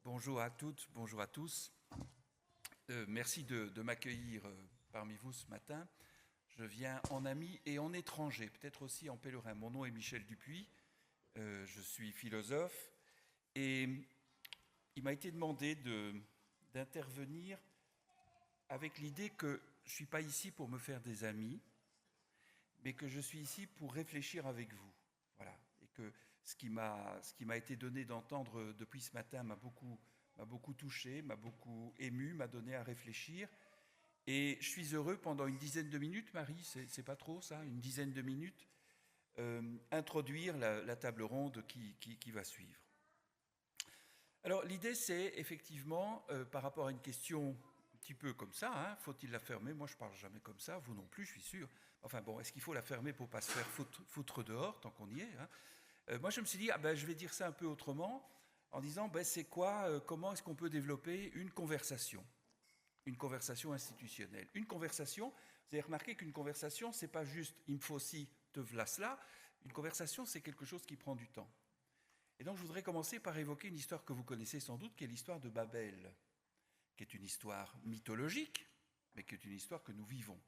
Bonjour à toutes, bonjour à tous. Merci de m'accueillir parmi vous ce matin. Je viens en ami et en étranger, peut-être aussi en pèlerin. Mon nom est Michel Dupuis, je suis philosophe et il m'a été demandé d'intervenir avec l'idée que je ne suis pas ici pour me faire des amis, mais que je suis ici pour réfléchir avec vous. Voilà. Et que ce qui m'a été donné d'entendre depuis ce matin m'a beaucoup touché, m'a beaucoup ému, m'a donné à réfléchir. Et je suis heureux pendant une dizaine de minutes, Marie, c'est pas trop ça, une dizaine de minutes, introduire la table ronde qui va suivre. Alors l'idée c'est effectivement, par rapport à une question un petit peu comme ça, hein, faut-il la fermer? Moi je parle jamais comme ça, vous non plus je suis sûr. Enfin bon, est-ce qu'il faut la fermer pour pas se faire foutre dehors tant qu'on y est, hein? Moi je me suis dit, je vais dire ça un peu autrement, en disant, c'est quoi, comment est-ce qu'on peut développer une conversation institutionnelle. Une conversation, vous avez remarqué qu'une conversation, c'est pas juste « il me faut ci, te v'là cela ». Une conversation, c'est quelque chose qui prend du temps. Et donc je voudrais commencer par évoquer une histoire que vous connaissez sans doute, qui est l'histoire de Babel, qui est une histoire mythologique, mais qui est une histoire que nous vivons.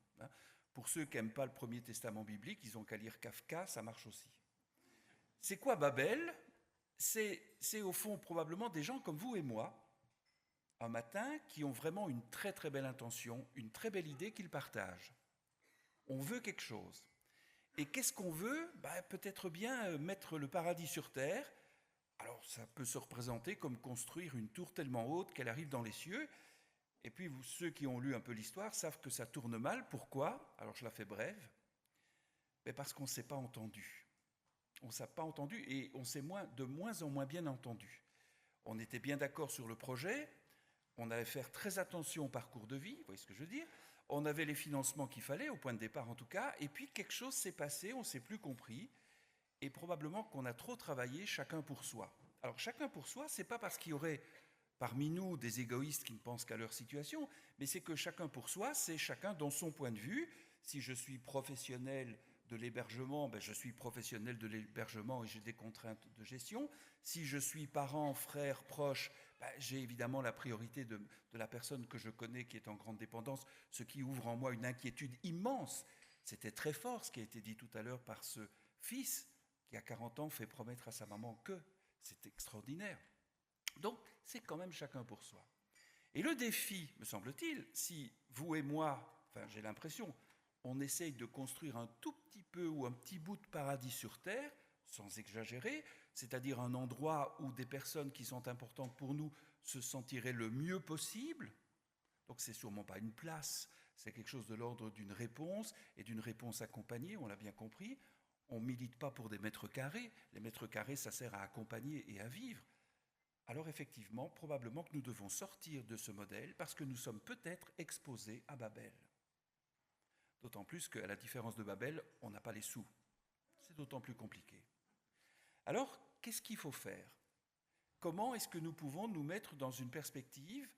Pour ceux qui n'aiment pas le Premier Testament biblique, ils n'ont qu'à lire Kafka, ça marche aussi. C'est quoi Babel? C'est au fond probablement des gens comme vous et moi, un matin, qui ont vraiment une très très belle intention, une très belle idée qu'ils partagent. On veut quelque chose. Et qu'est-ce qu'on veut? Peut-être bien mettre le paradis sur terre. Alors ça peut se représenter comme construire une tour tellement haute qu'elle arrive dans les cieux. Et puis ceux qui ont lu un peu l'histoire savent que ça tourne mal. Pourquoi? Alors je la fais brève. Parce qu'on ne s'est pas entendu. On ne s'est pas entendu et on s'est de moins en moins bien entendu. On était bien d'accord sur le projet, on allait faire très attention au parcours de vie, vous voyez ce que je veux dire? On avait les financements qu'il fallait, au point de départ en tout cas, et puis quelque chose s'est passé, on ne s'est plus compris, et probablement qu'on a trop travaillé chacun pour soi. Alors chacun pour soi, c'est pas parce qu'il y aurait parmi nous des égoïstes qui ne pensent qu'à leur situation, mais c'est que chacun pour soi, c'est chacun dans son point de vue. Si je suis professionnel de l'hébergement, je suis professionnel de l'hébergement et j'ai des contraintes de gestion. Si je suis parent, frère, proche, j'ai évidemment la priorité de la personne que je connais qui est en grande dépendance, ce qui ouvre en moi une inquiétude immense. C'était très fort ce qui a été dit tout à l'heure par ce fils qui à 40 ans fait promettre à sa maman que. C'est extraordinaire. Donc, c'est quand même chacun pour soi. Et le défi, me semble-t-il, si vous et moi, j'ai l'impression, on essaye de construire un tout petit peu ou un petit bout de paradis sur Terre, sans exagérer, c'est-à-dire un endroit où des personnes qui sont importantes pour nous se sentiraient le mieux possible. Donc c'est sûrement pas une place, c'est quelque chose de l'ordre d'une réponse et d'une réponse accompagnée, on l'a bien compris. On ne milite pas pour des mètres carrés, les mètres carrés ça sert à accompagner et à vivre. Alors effectivement, probablement que nous devons sortir de ce modèle parce que nous sommes peut-être exposés à Babel. D'autant plus qu'à la différence de Babel, on n'a pas les sous. C'est d'autant plus compliqué. Alors, qu'est-ce qu'il faut faire? Comment est-ce que nous pouvons nous mettre dans une perspective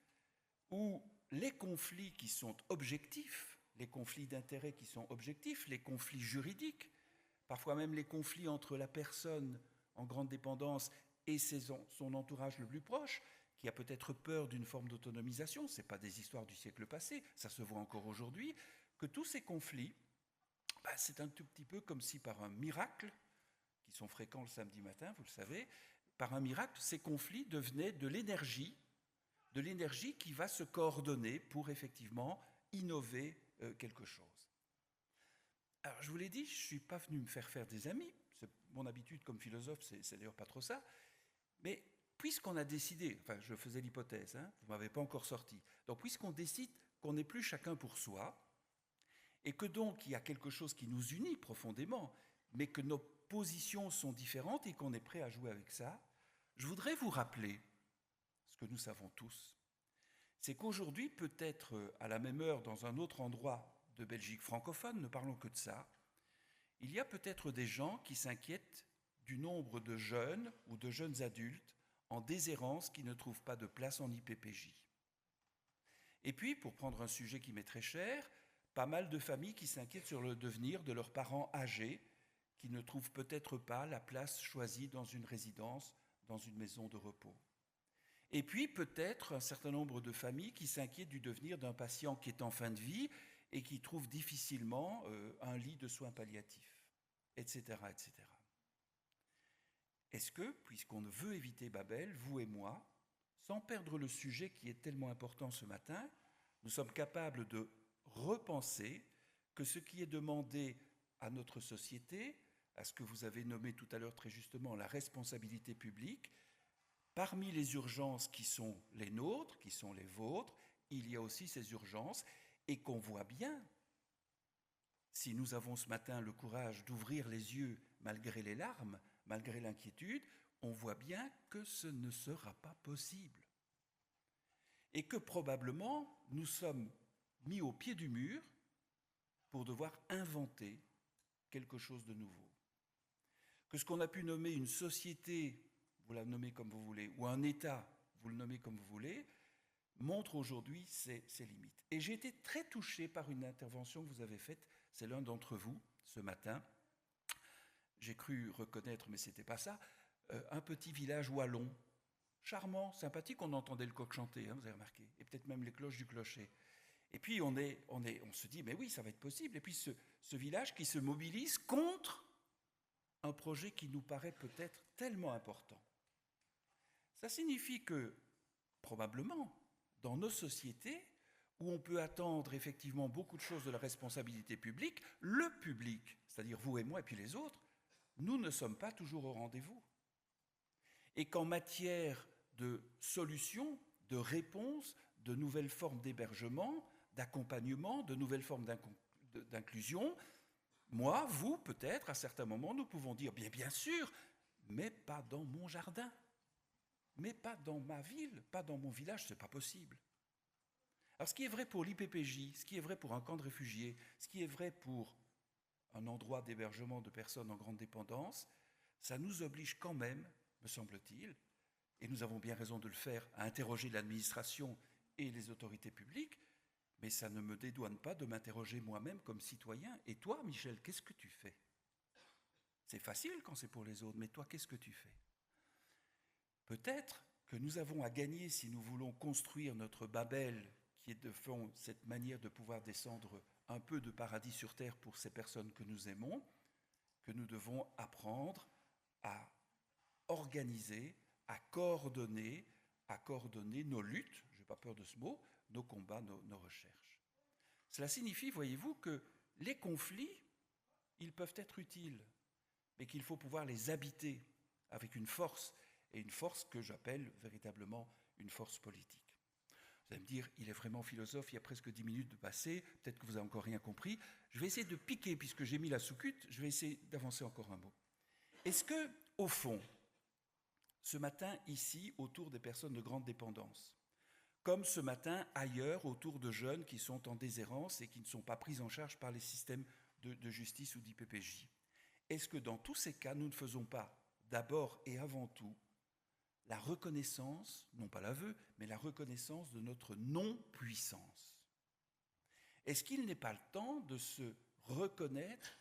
où les conflits qui sont objectifs, les conflits d'intérêts qui sont objectifs, les conflits juridiques, parfois même les conflits entre la personne en grande dépendance et son entourage le plus proche, qui a peut-être peur d'une forme d'autonomisation, ce n'est pas des histoires du siècle passé, ça se voit encore aujourd'hui, que tous ces conflits, c'est un tout petit peu comme si par un miracle, qui sont fréquents le samedi matin, vous le savez, par un miracle, ces conflits devenaient de l'énergie qui va se coordonner pour effectivement innover quelque chose. Alors je vous l'ai dit, je ne suis pas venu me faire des amis, c'est mon habitude comme philosophe, c'est d'ailleurs pas trop ça, mais puisqu'on a décidé, je faisais l'hypothèse, vous ne m'avez pas encore sorti, donc puisqu'on décide qu'on n'est plus chacun pour soi, et que donc il y a quelque chose qui nous unit profondément, mais que nos positions sont différentes et qu'on est prêt à jouer avec ça, je voudrais vous rappeler ce que nous savons tous, c'est qu'aujourd'hui, peut-être à la même heure, dans un autre endroit de Belgique francophone, ne parlons que de ça, il y a peut-être des gens qui s'inquiètent du nombre de jeunes ou de jeunes adultes en déshérence qui ne trouvent pas de place en IPPJ. Et puis, pour prendre un sujet qui m'est très cher, pas mal de familles qui s'inquiètent sur le devenir de leurs parents âgés qui ne trouvent peut-être pas la place choisie dans une résidence, dans une maison de repos. Et puis peut-être un certain nombre de familles qui s'inquiètent du devenir d'un patient qui est en fin de vie et qui trouve difficilement un lit de soins palliatifs, etc., etc. Est-ce que, puisqu'on veut éviter Babel, vous et moi, sans perdre le sujet qui est tellement important ce matin, nous sommes capables de repenser que ce qui est demandé à notre société, à ce que vous avez nommé tout à l'heure très justement la responsabilité publique, parmi les urgences qui sont les nôtres, qui sont les vôtres, il y a aussi ces urgences, et qu'on voit bien, si nous avons ce matin le courage d'ouvrir les yeux malgré les larmes, malgré l'inquiétude, on voit bien que ce ne sera pas possible. Et que probablement nous sommes mis au pied du mur pour devoir inventer quelque chose de nouveau. Que ce qu'on a pu nommer une société, vous la nommez comme vous voulez, ou un État, vous le nommez comme vous voulez, montre aujourd'hui ses limites. Et j'ai été très touché par une intervention que vous avez faite, c'est l'un d'entre vous, ce matin. J'ai cru reconnaître, mais ce n'était pas ça, un petit village wallon, charmant, sympathique, on entendait le coq chanter, hein, vous avez remarqué, et peut-être même les cloches du clocher. Et puis on se dit, mais oui, ça va être possible. Et puis ce village qui se mobilise contre un projet qui nous paraît peut-être tellement important. Ça signifie que, probablement, dans nos sociétés, où on peut attendre effectivement beaucoup de choses de la responsabilité publique, le public, c'est-à-dire vous et moi et puis les autres, nous ne sommes pas toujours au rendez-vous. Et qu'en matière de solutions, de réponses, de nouvelles formes d'hébergement, d'accompagnement, de nouvelles formes d'inclusion, moi, vous, peut-être, à certains moments, nous pouvons dire, bien sûr, mais pas dans mon jardin, mais pas dans ma ville, pas dans mon village, ce n'est pas possible. Alors ce qui est vrai pour l'IPPJ, ce qui est vrai pour un camp de réfugiés, ce qui est vrai pour un endroit d'hébergement de personnes en grande dépendance, ça nous oblige quand même, me semble-t-il, et nous avons bien raison de le faire, à interroger l'administration et les autorités publiques, mais ça ne me dédouane pas de m'interroger moi-même comme citoyen. Et toi, Michel, qu'est-ce que tu fais? C'est facile quand c'est pour les autres, mais toi, qu'est-ce que tu fais? Peut-être que nous avons à gagner si nous voulons construire notre Babel, qui est de fond cette manière de pouvoir descendre un peu de paradis sur terre pour ces personnes que nous aimons, que nous devons apprendre à organiser, à coordonner nos luttes, je n'ai pas peur de ce mot, nos combats, nos recherches. Cela signifie, voyez-vous, que les conflits, ils peuvent être utiles, mais qu'il faut pouvoir les habiter avec une force, et une force que j'appelle véritablement une force politique. Vous allez me dire, il est vraiment philosophe, il y a presque 10 minutes de passé, peut-être que vous n'avez encore rien compris. Je vais essayer de piquer, puisque j'ai mis la sous-cute, je vais essayer d'avancer encore un mot. Est-ce que, au fond, ce matin, ici, autour des personnes de grande dépendance, comme ce matin, ailleurs, autour de jeunes qui sont en déshérence et qui ne sont pas pris en charge par les systèmes de justice ou d'IPPJ, est-ce que dans tous ces cas, nous ne faisons pas, d'abord et avant tout, la reconnaissance, non pas l'aveu, mais la reconnaissance de notre non-puissance? Est-ce qu'il n'est pas le temps de se reconnaître,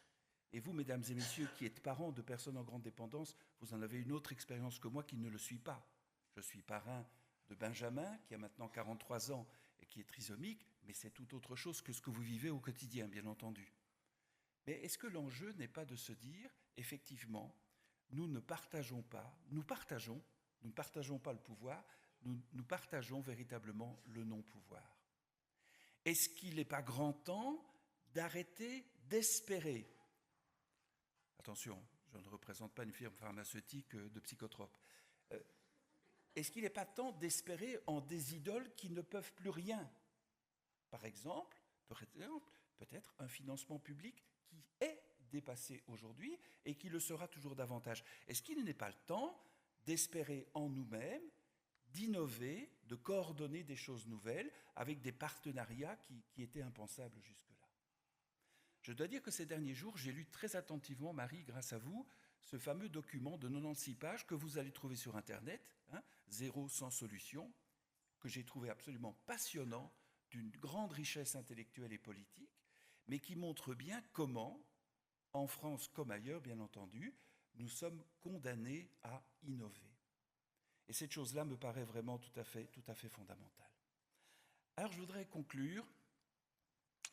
et vous, mesdames et messieurs, qui êtes parents de personnes en grande dépendance, vous en avez une autre expérience que moi qui ne le suis pas. Je suis parrain de Benjamin, qui a maintenant 43 ans et qui est trisomique, mais c'est tout autre chose que ce que vous vivez au quotidien, bien entendu. Mais est-ce que l'enjeu n'est pas de se dire, effectivement, nous ne partageons pas le pouvoir, nous partageons véritablement le non-pouvoir. Est-ce qu'il n'est pas grand temps d'arrêter d'espérer? Attention, je ne représente pas une firme pharmaceutique de psychotropes. Est-ce qu'il n'est pas temps d'espérer en des idoles qui ne peuvent plus rien? Par exemple, peut-être un financement public qui est dépassé aujourd'hui et qui le sera toujours davantage. Est-ce qu'il n'est pas le temps d'espérer en nous-mêmes, d'innover, de coordonner des choses nouvelles avec des partenariats qui étaient impensables jusque-là? Je dois dire que ces derniers jours, j'ai lu très attentivement, Marie, grâce à vous, ce fameux document de 96 pages que vous allez trouver sur Internet, Zéro sans solution, que j'ai trouvé absolument passionnant, d'une grande richesse intellectuelle et politique, mais qui montre bien comment, en France comme ailleurs, bien entendu, nous sommes condamnés à innover. Et cette chose-là me paraît vraiment tout à fait fondamentale. Alors je voudrais conclure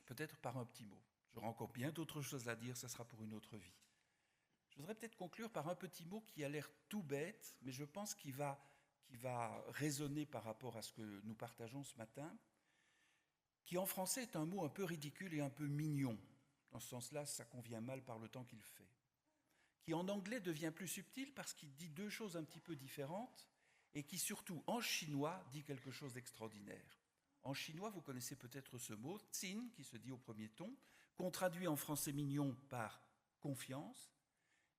peut-être par un petit mot. J'aurai encore bien d'autres choses à dire, ça sera pour une autre vie. Je voudrais peut-être conclure par un petit mot qui a l'air tout bête, mais je pense qu'il va résonner par rapport à ce que nous partageons ce matin, qui en français est un mot un peu ridicule et un peu mignon. Dans ce sens-là, ça convient mal par le temps qu'il fait. Qui en anglais devient plus subtil parce qu'il dit deux choses un petit peu différentes et qui surtout en chinois dit quelque chose d'extraordinaire. En chinois, vous connaissez peut-être ce mot, zin, qui se dit au premier ton, qu'on traduit en français mignon par confiance,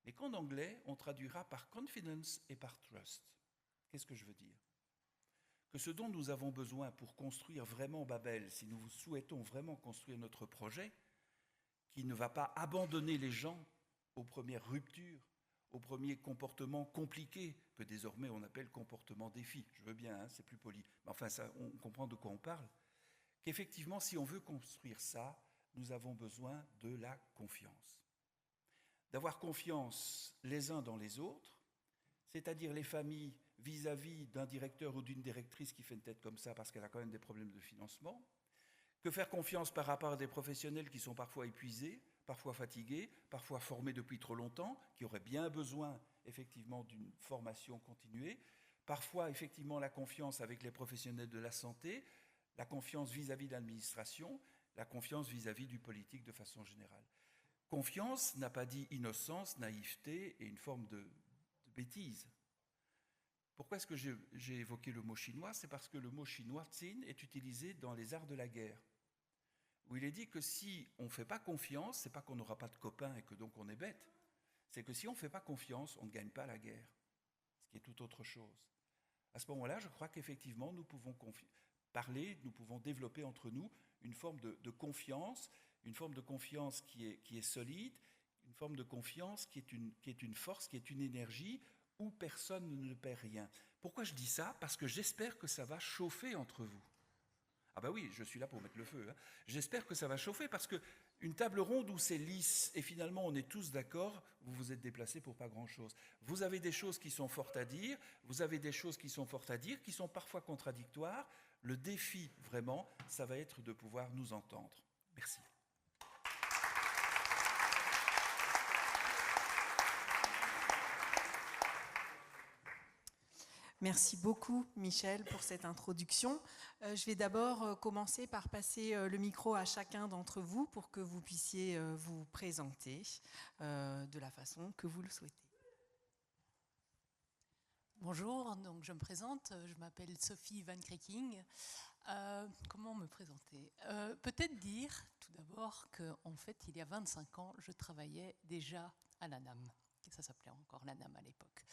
mais qu'en anglais, on traduira par confidence et par trust. Qu'est-ce que je veux dire? Que ce dont nous avons besoin pour construire vraiment Babel, si nous souhaitons vraiment construire notre projet, qui ne va pas abandonner les gens aux premières ruptures, aux premiers comportements compliqués, que désormais on appelle comportement défi. Je veux bien, hein, c'est plus poli. Mais enfin, ça, on comprend de quoi on parle. Qu'effectivement, si on veut construire ça, nous avons besoin de la confiance. D'avoir confiance les uns dans les autres, c'est-à-dire les familles vis-à-vis d'un directeur ou d'une directrice qui fait une tête comme ça parce qu'elle a quand même des problèmes de financement, que faire confiance par rapport à des professionnels qui sont parfois épuisés, parfois fatigués, parfois formés depuis trop longtemps, qui auraient bien besoin effectivement d'une formation continuée, parfois effectivement la confiance avec les professionnels de la santé, la confiance vis-à-vis de l'administration, la confiance vis-à-vis du politique de façon générale. Confiance n'a pas dit innocence, naïveté et une forme de bêtise. Pourquoi est-ce que j'ai évoqué le mot chinois? C'est parce que le mot chinois, zin, est utilisé dans les arts de la guerre, où il est dit que si on ne fait pas confiance, c'est pas qu'on n'aura pas de copains et que donc on est bête, c'est que si on ne fait pas confiance, on ne gagne pas la guerre, ce qui est tout autre chose. À ce moment-là, je crois qu'effectivement, nous pouvons parler, nous pouvons développer entre nous une forme de confiance, une forme de confiance qui est solide, une forme de confiance qui est une force, qui est une énergie, où personne ne perd rien. Pourquoi je dis ça? Parce que j'espère que ça va chauffer entre vous. Ah ben oui, je suis là pour mettre le feu. Hein. J'espère que ça va chauffer parce qu'une table ronde où c'est lisse et finalement on est tous d'accord, vous vous êtes déplacés pour pas grand-chose. Vous avez des choses qui sont fortes à dire, vous avez des choses qui sont fortes à dire, qui sont parfois contradictoires. Le défi, vraiment, ça va être de pouvoir nous entendre. Merci. Merci beaucoup, Michel, pour cette introduction. Je vais d'abord commencer par passer le micro à chacun d'entre vous pour que vous puissiez vous présenter de la façon que vous le souhaitez. Bonjour, donc je me présente, je m'appelle Sophie Van Kreking. Comment me présenter? Peut-être dire tout d'abord qu'en fait, il y a 25 ans, je travaillais déjà à l'ANAM. Ça s'appelait encore l'ANAM à l'époque.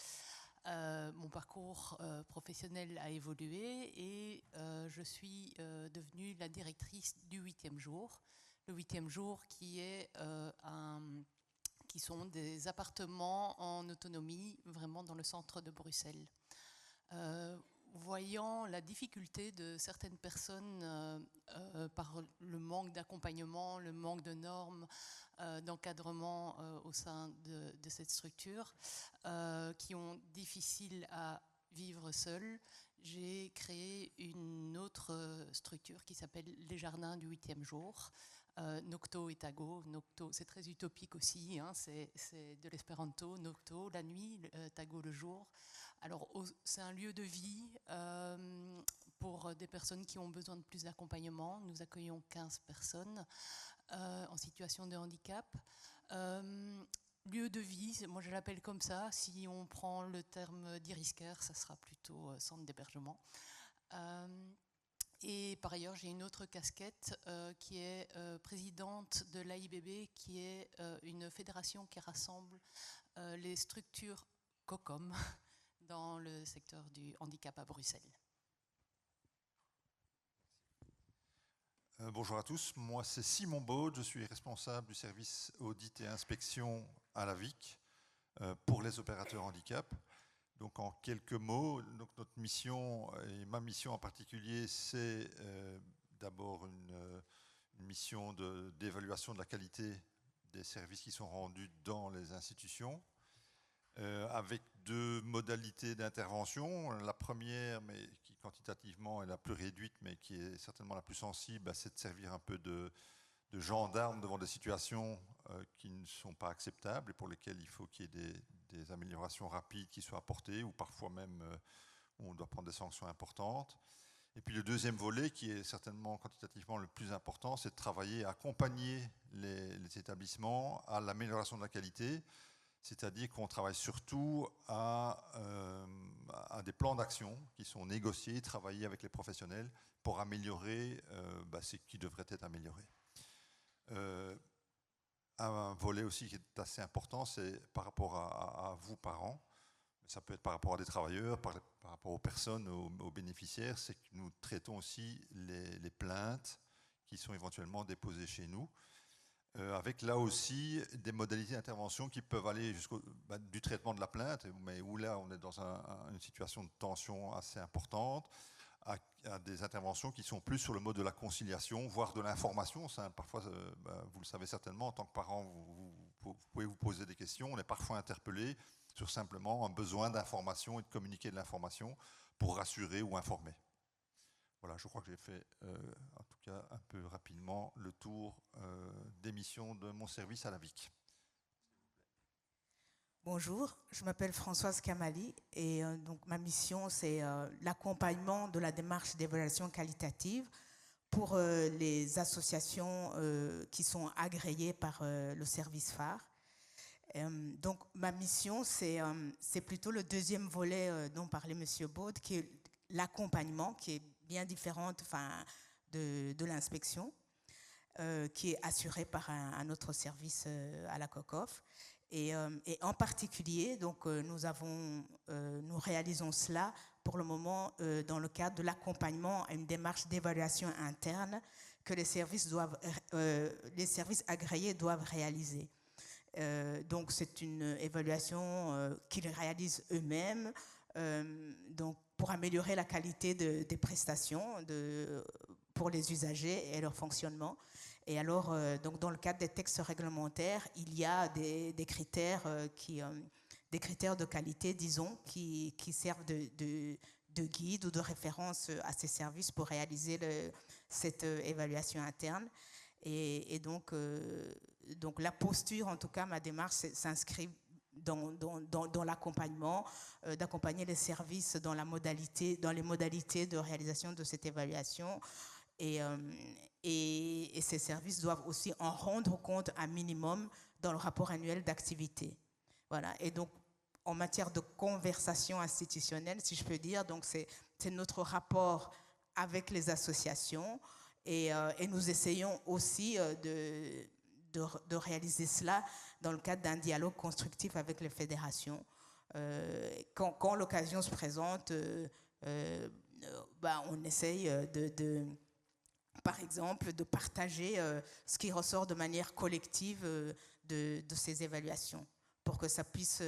Mon parcours professionnel a évolué et je suis devenue la directrice du 8e jour. Le 8e jour qui sont des appartements en autonomie, vraiment dans le centre de Bruxelles. Voyant la difficulté de certaines personnes par le manque d'accompagnement, le manque de normes, d'encadrement au sein de cette structure, qui ont difficile à vivre seules, j'ai créé une autre structure qui s'appelle les Jardins du 8e jour. Nocto et Tago. Nocto, c'est très utopique aussi, hein, c'est de l'espéranto. Nocto, la nuit, Tago, le jour. Alors, c'est un lieu de vie pour des personnes qui ont besoin de plus d'accompagnement. Nous accueillons 15 personnes en situation de handicap. Lieu de vie, moi je l'appelle comme ça. Si on prend le terme d'Irisker, ça sera plutôt centre d'hébergement. Et par ailleurs, j'ai une autre casquette qui est présidente de l'AIBB, qui est une fédération qui rassemble les structures COCOM dans le secteur du handicap à Bruxelles. Bonjour à tous, moi c'est Simon Baud, je suis responsable du service audit et inspection à la VIC pour les opérateurs handicap. Donc en quelques mots, donc notre mission et ma mission en particulier, c'est d'abord une mission d'évaluation de la qualité des services qui sont rendus dans les institutions, avec deux modalités d'intervention. La première, mais qui quantitativement est la plus réduite, mais qui est certainement la plus sensible, c'est de servir un peu de gendarme devant des situations qui ne sont pas acceptables et pour lesquelles il faut qu'il y ait des améliorations rapides qui soient apportées, ou parfois même où on doit prendre des sanctions importantes. Et puis le deuxième volet, qui est certainement quantitativement le plus important, c'est de travailler à accompagner les établissements à l'amélioration de la qualité, c'est-à-dire qu'on travaille surtout à des plans d'action qui sont négociés, travaillés avec les professionnels pour améliorer ce qui devrait être amélioré. Un volet aussi qui est assez important, c'est par rapport à vous, parents. Ça peut être par rapport à des travailleurs, par rapport aux personnes, aux bénéficiaires, c'est que nous traitons aussi les plaintes qui sont éventuellement déposées chez nous, avec là aussi des modalités d'intervention qui peuvent aller jusqu'au du traitement de la plainte, mais où là on est dans une situation de tension assez importante, à des interventions qui sont plus sur le mode de la conciliation, voire de l'information. Parfois, vous le savez certainement, en tant que parent, vous pouvez vous poser des questions, on est parfois interpellé sur simplement un besoin d'information et de communiquer de l'information pour rassurer ou informer. Voilà, je crois que j'ai fait, en tout cas un peu rapidement, le tour des missions de mon service à la VIC. Bonjour, je m'appelle Françoise Kamali et donc ma mission c'est l'accompagnement de la démarche d'évaluation qualitative pour les associations qui sont agréées par le service phare. Donc ma mission c'est plutôt le deuxième volet dont parlait M. Baud, qui est l'accompagnement, qui est bien différente de l'inspection, qui est assurée par un autre service à la COCOF. Et en particulier, donc, nous réalisons cela pour le moment dans le cadre de l'accompagnement à une démarche d'évaluation interne que les services agréés doivent réaliser. Donc c'est une évaluation qu'ils réalisent eux-mêmes donc pour améliorer la qualité des prestations pour les usagers et leur fonctionnement. Et alors, donc dans le cadre des textes réglementaires, il y a des critères des critères de qualité, disons, qui servent de guide ou de référence à ces services pour réaliser cette évaluation interne. Et donc la posture, en tout cas, ma démarche s'inscrit dans l'accompagnement, d'accompagner les services dans les modalités de réalisation de cette évaluation. Et ces services doivent aussi en rendre compte un minimum dans le rapport annuel d'activité. Voilà. Et donc, en matière de conversation institutionnelle, si je peux dire, donc c'est notre rapport avec les associations. Et nous essayons aussi de réaliser cela dans le cadre d'un dialogue constructif avec les fédérations. Quand l'occasion se présente, on essaye par exemple, de partager ce qui ressort de manière collective de ces évaluations, pour que ça puisse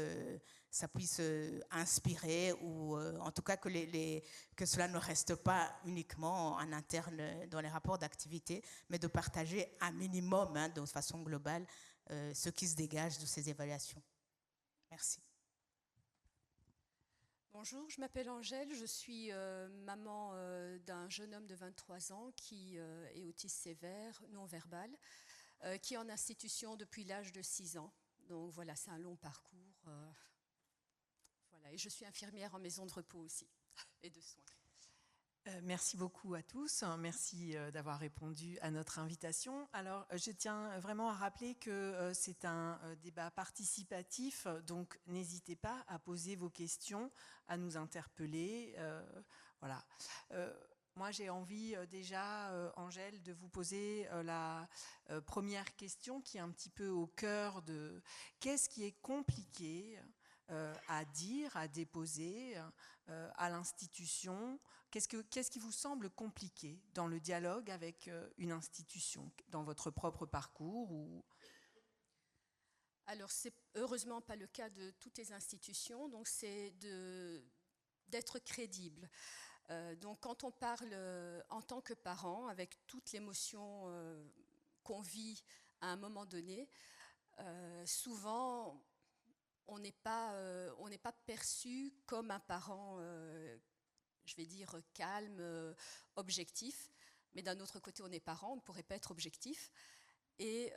inspirer, ou en tout cas que cela ne reste pas uniquement en interne dans les rapports d'activité, mais de partager un minimum, de façon globale, ce qui se dégage de ces évaluations. Merci. Bonjour, je m'appelle Angèle, je suis maman d'un jeune homme de 23 ans qui est autiste sévère, non-verbal, qui est en institution depuis l'âge de 6 ans. Donc voilà, c'est un long parcours. Voilà, et je suis infirmière en maison de repos aussi, et de soins. Merci beaucoup à tous. Merci d'avoir répondu à notre invitation. Alors, je tiens vraiment à rappeler que c'est un débat participatif, donc n'hésitez pas à poser vos questions, à nous interpeller. Voilà. Moi, j'ai envie déjà, Angèle, de vous poser la première question qui est un petit peu au cœur de qu'est-ce qui est compliqué à dire, à déposer à l'institution. Qu'est-ce qui vous semble compliqué dans le dialogue avec une institution, dans votre propre parcours ou... Alors, c'est heureusement pas le cas de toutes les institutions, donc c'est d'être crédible. Donc, quand on parle en tant que parent, avec toute l'émotion qu'on vit à un moment donné, souvent, on n'est pas perçu comme un parent, je vais dire, calme, objectif. Mais d'un autre côté, on est parent, on ne pourrait pas être objectif. Et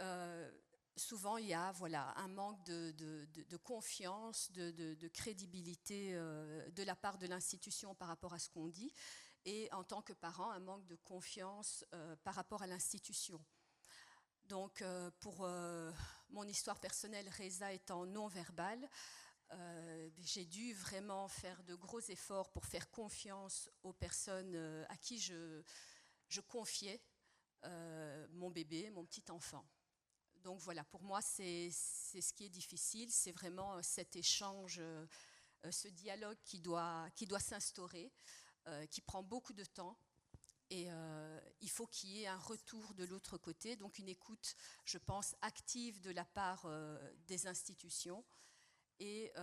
souvent, il y a un manque de confiance, de crédibilité de la part de l'institution par rapport à ce qu'on dit. Et en tant que parent, un manque de confiance par rapport à l'institution. Donc, pour mon histoire personnelle, Reza étant non-verbale, j'ai dû vraiment faire de gros efforts pour faire confiance aux personnes à qui je confiais mon bébé, mon petit enfant. Donc voilà, pour moi, c'est ce qui est difficile, c'est vraiment cet échange, ce dialogue qui doit s'instaurer, qui prend beaucoup de temps. Et il faut qu'il y ait un retour de l'autre côté, donc une écoute, je pense, active de la part des institutions. Et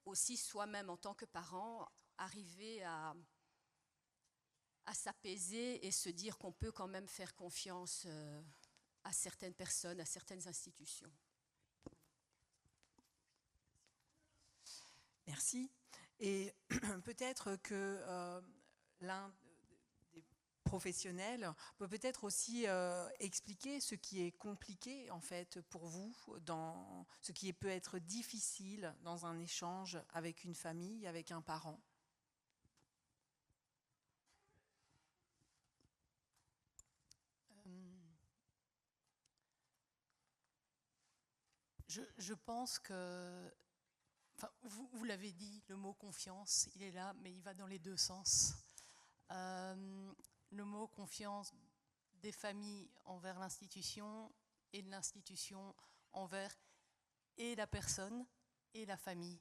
aussi soi-même en tant que parent, arriver à s'apaiser et se dire qu'on peut quand même faire confiance à certaines personnes, à certaines institutions. Merci. Et peut-être que l'un des professionnels peut peut-être aussi expliquer ce qui est compliqué en fait pour vous, dans ce qui peut être difficile dans un échange avec une famille, avec un parent. Je pense que, vous l'avez dit, le mot confiance, il est là, mais il va dans les deux sens. Le mot confiance des familles envers l'institution et de l'institution envers et la personne et la famille.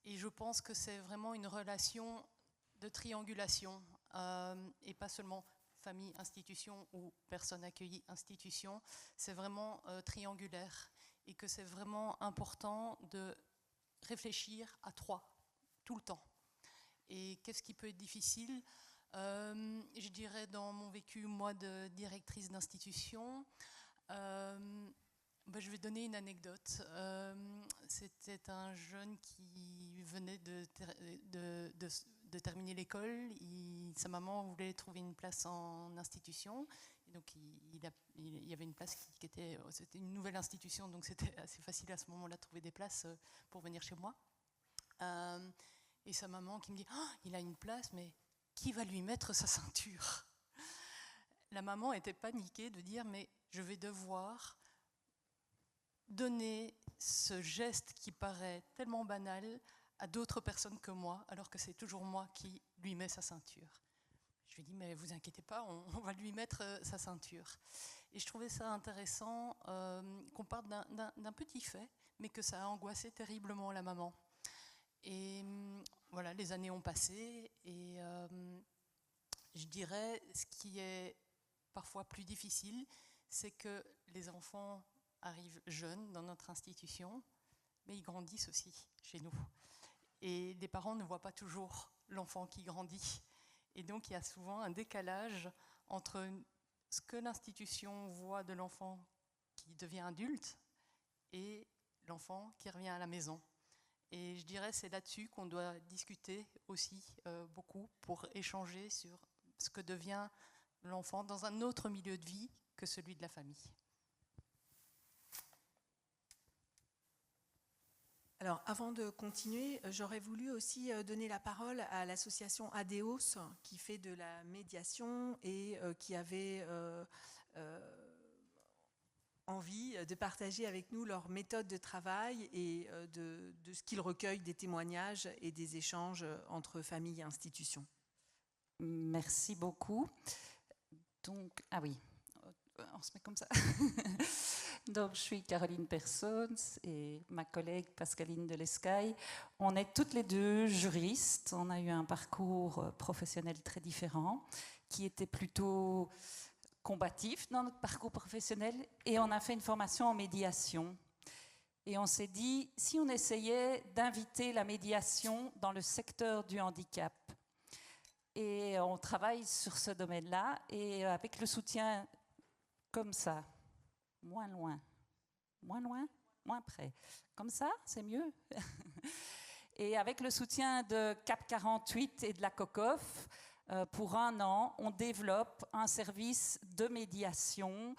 Et je pense que c'est vraiment une relation de triangulation et pas seulement famille, institution ou personne accueillie, institution. C'est vraiment triangulaire et que c'est vraiment important de réfléchir à trois, tout le temps. Et qu'est-ce qui peut être difficile ? Je dirais dans mon vécu, moi, de directrice d'institution, je vais donner une anecdote. C'était un jeune qui venait de terminer l'école. Sa maman voulait trouver une place en institution. Et donc, il y avait une place qui était... C'était une nouvelle institution, donc c'était assez facile à ce moment-là de trouver des places pour venir chez moi. Et sa maman qui me dit « il a une place, mais qui va lui mettre sa ceinture ?» La maman était paniquée de dire « mais je vais devoir donner ce geste qui paraît tellement banal à d'autres personnes que moi, alors que c'est toujours moi qui lui mets sa ceinture. » Je lui dis, mais vous inquiétez pas, on va lui mettre sa ceinture. Et je trouvais ça intéressant qu'on parte d'un petit fait, mais que ça a angoissé terriblement la maman. Et voilà, les années ont passé, et je dirais, ce qui est parfois plus difficile, c'est que les enfants arrivent jeunes dans notre institution, mais ils grandissent aussi chez nous. Et les parents ne voient pas toujours l'enfant qui grandit. Et donc, il y a souvent un décalage entre ce que l'institution voit de l'enfant qui devient adulte et l'enfant qui revient à la maison. Et je dirais c'est là-dessus qu'on doit discuter aussi beaucoup pour échanger sur ce que devient l'enfant dans un autre milieu de vie que celui de la famille. Alors, avant de continuer, j'aurais voulu aussi donner la parole à l'association ADEOS qui fait de la médiation et qui avait envie de partager avec nous leur méthode de travail et de ce qu'ils recueillent des témoignages et des échanges entre familles et institutions. Merci beaucoup. Donc, ah oui, on se met comme ça. Donc, je suis Caroline Persons et ma collègue Pascaline Delescaille. On est toutes les deux juristes. On a eu un parcours professionnel très différent, qui était plutôt combatif dans notre parcours professionnel. Et on a fait une formation en médiation. Et on s'est dit, si on essayait d'inviter la médiation dans le secteur du handicap. Et on travaille sur ce domaine-là. Et avec le soutien comme ça, moins loin. Moins loin? moins près. Comme ça, c'est mieux. Et avec le soutien de CAP 48 et de la COCOF, pour 1 an, on développe un service de médiation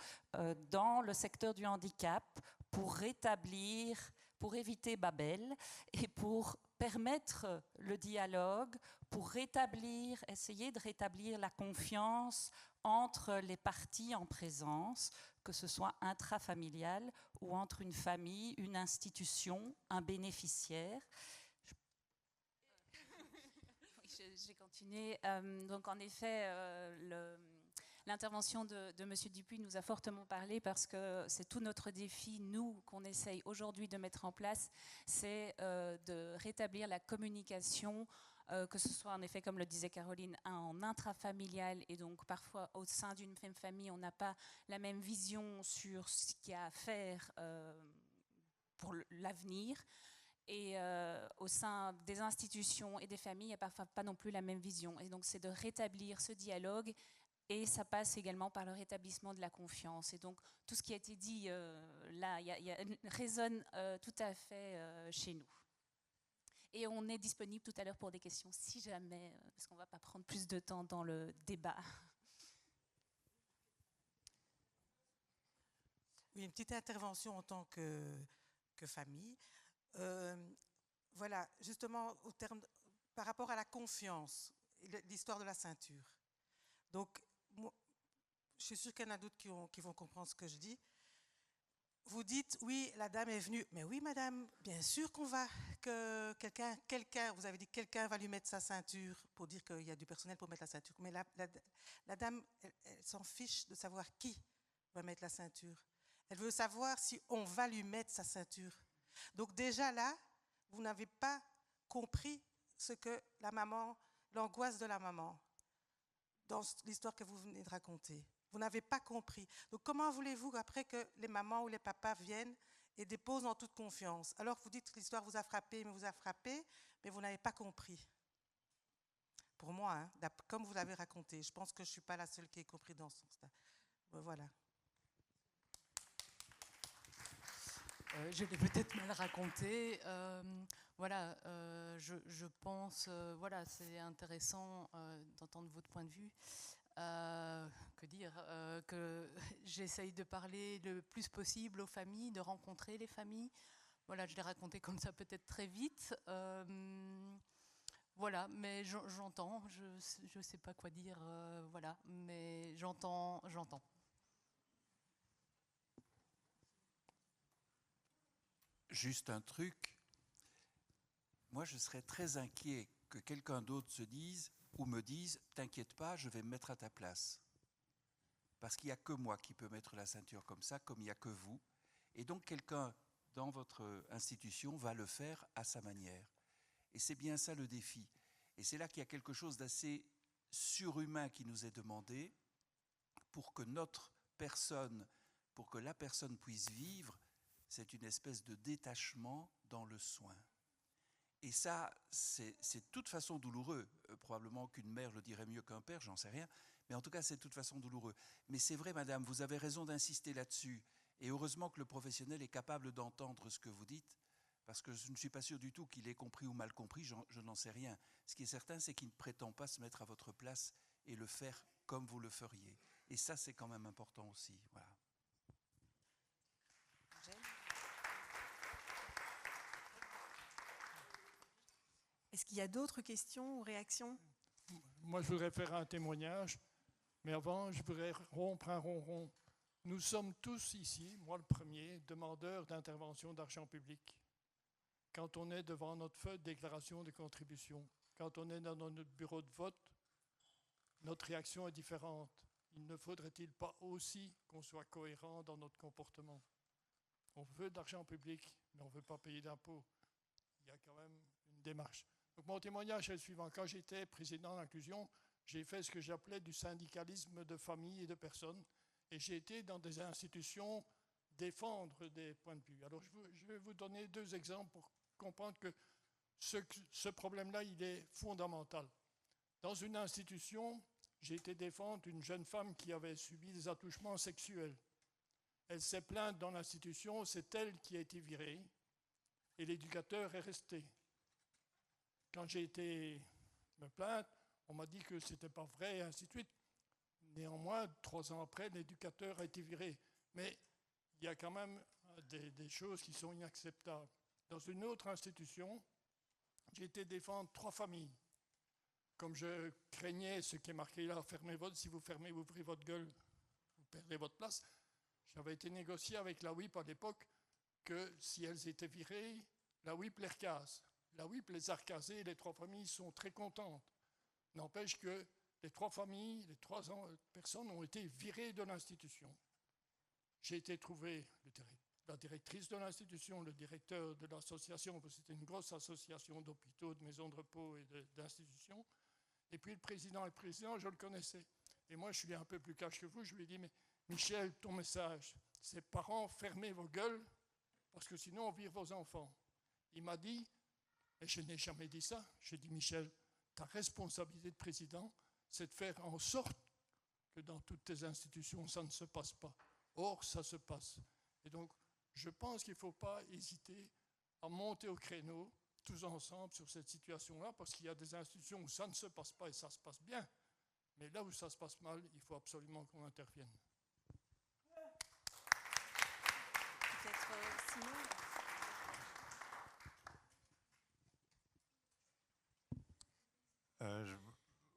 dans le secteur du handicap pour rétablir, pour éviter Babel et pour permettre le dialogue, pour rétablir, essayer de rétablir la confiance entre les parties en présence, que ce soit intrafamilial ou entre une famille, une institution, un bénéficiaire. J'ai continué. Donc en effet, l'intervention de M. Dupuis nous a fortement parlé parce que c'est tout notre défi, nous, qu'on essaye aujourd'hui de mettre en place, c'est de rétablir la communication, que ce soit en effet, comme le disait Caroline, en intrafamilial et donc parfois au sein d'une même famille, on n'a pas la même vision sur ce qu'il y a à faire pour l'avenir. Et au sein des institutions et des familles, il n'y a parfois pas non plus la même vision. Et donc, c'est de rétablir ce dialogue et ça passe également par le rétablissement de la confiance. Et donc, tout ce qui a été dit là, résonne tout à fait chez nous. Et on est disponible tout à l'heure pour des questions, si jamais, parce qu'on ne va pas prendre plus de temps dans le débat. Oui, une petite intervention en tant que famille. Voilà, justement, par rapport à la confiance, l'histoire de la ceinture. Donc, moi, je suis sûre qu'il y en a d'autres qui vont comprendre ce que je dis. Vous dites, oui, la dame est venue. Mais oui, madame, bien sûr que quelqu'un, vous avez dit quelqu'un va lui mettre sa ceinture pour dire qu'il y a du personnel pour mettre la ceinture. Mais la dame, elle s'en fiche de savoir qui va mettre la ceinture. Elle veut savoir si on va lui mettre sa ceinture. Donc déjà là, vous n'avez pas compris ce que la maman, l'angoisse de la maman, dans l'histoire que vous venez de raconter. Vous n'avez pas compris. Donc comment voulez-vous après que les mamans ou les papas viennent et déposent en toute confiance? Alors vous dites que l'histoire vous a frappé, mais vous n'avez pas compris. Pour moi, hein, comme vous l'avez raconté, je pense que je ne suis pas la seule qui ait compris dans ce sens-là. Voilà. Je l'ai peut-être mal raconté. Voilà, je pense, voilà, c'est intéressant d'entendre votre point de vue. Que dire, que j'essaye de parler le plus possible aux familles, de rencontrer les familles. Voilà, je l'ai raconté comme ça peut-être très vite. Voilà, mais j'entends, je ne sais pas quoi dire, voilà, mais j'entends. Juste un truc, moi je serais très inquiet que quelqu'un d'autre se dise ou me dise « T'inquiète pas, je vais me mettre à ta place ». Parce qu'il n'y a que moi qui peux mettre la ceinture comme ça, comme il n'y a que vous. Et donc quelqu'un dans votre institution va le faire à sa manière. Et c'est bien ça le défi. Et c'est là qu'il y a quelque chose d'assez surhumain qui nous est demandé pour que notre personne, pour que la personne puisse vivre. C'est une espèce de détachement dans le soin. Et ça, c'est de toute façon douloureux. Probablement qu'une mère le dirait mieux qu'un père, j'en sais rien. Mais en tout cas, c'est de toute façon douloureux. Mais c'est vrai, madame, vous avez raison d'insister là-dessus. Et heureusement que le professionnel est capable d'entendre ce que vous dites, parce que je ne suis pas sûr du tout qu'il ait compris ou mal compris, je n'en sais rien. Ce qui est certain, c'est qu'il ne prétend pas se mettre à votre place et le faire comme vous le feriez. Et ça, c'est quand même important aussi. Voilà. Est-ce qu'il y a d'autres questions ou réactions? Moi, je voudrais faire un témoignage, mais avant, je voudrais rompre un ronron. Nous sommes tous ici, moi le premier, demandeurs d'intervention d'argent public. Quand on est devant notre feuille de déclaration de contribution, quand on est dans notre bureau de vote, notre réaction est différente. Il ne faudrait-il pas aussi qu'on soit cohérent dans notre comportement? On veut de l'argent public, mais on ne veut pas payer d'impôts. Il y a quand même une démarche. Donc mon témoignage est le suivant. Quand j'étais président d'inclusion, j'ai fait ce que j'appelais du syndicalisme de famille et de personnes. Et j'ai été dans des institutions défendre des points de vue. Alors je vais vous donner 2 exemples pour comprendre que ce problème-là, il est fondamental. Dans une institution, j'ai été défendre une jeune femme qui avait subi des attouchements sexuels. Elle s'est plainte dans l'institution, c'est elle qui a été virée et l'éducateur est resté. Quand j'ai été me plaindre, on m'a dit que ce n'était pas vrai, et ainsi de suite. Néanmoins, 3 ans après, l'éducateur a été viré. Mais il y a quand même des choses qui sont inacceptables. Dans une autre institution, j'ai été défendre 3 familles. Comme je craignais ce qui est marqué là, si vous fermez, vous ouvrez votre gueule, vous perdez votre place. J'avais été négocié avec la WIP à l'époque que si elles étaient virées, la WIP les recase. La WIP les a recasées et les 3 familles sont très contentes. N'empêche que les 3 familles, les 3 personnes ont été virées de l'institution. J'ai été trouver la directrice de l'institution, le directeur de l'association, parce que c'était une grosse association d'hôpitaux, de maisons de repos et d'institutions. Et puis le président, je le connaissais. Et moi, je suis un peu plus cash que vous. Je lui ai dit, mais Michel, ton message, c'est parents, fermez vos gueules, parce que sinon on vire vos enfants. Il m'a dit, et je n'ai jamais dit ça, j'ai dit, Michel, ta responsabilité de président, c'est de faire en sorte que dans toutes tes institutions, ça ne se passe pas. Or, ça se passe. Et donc, je pense qu'il ne faut pas hésiter à monter au créneau, tous ensemble, sur cette situation-là, parce qu'il y a des institutions où ça ne se passe pas et ça se passe bien. Mais là où ça se passe mal, il faut absolument qu'on intervienne. Peut-être Simon.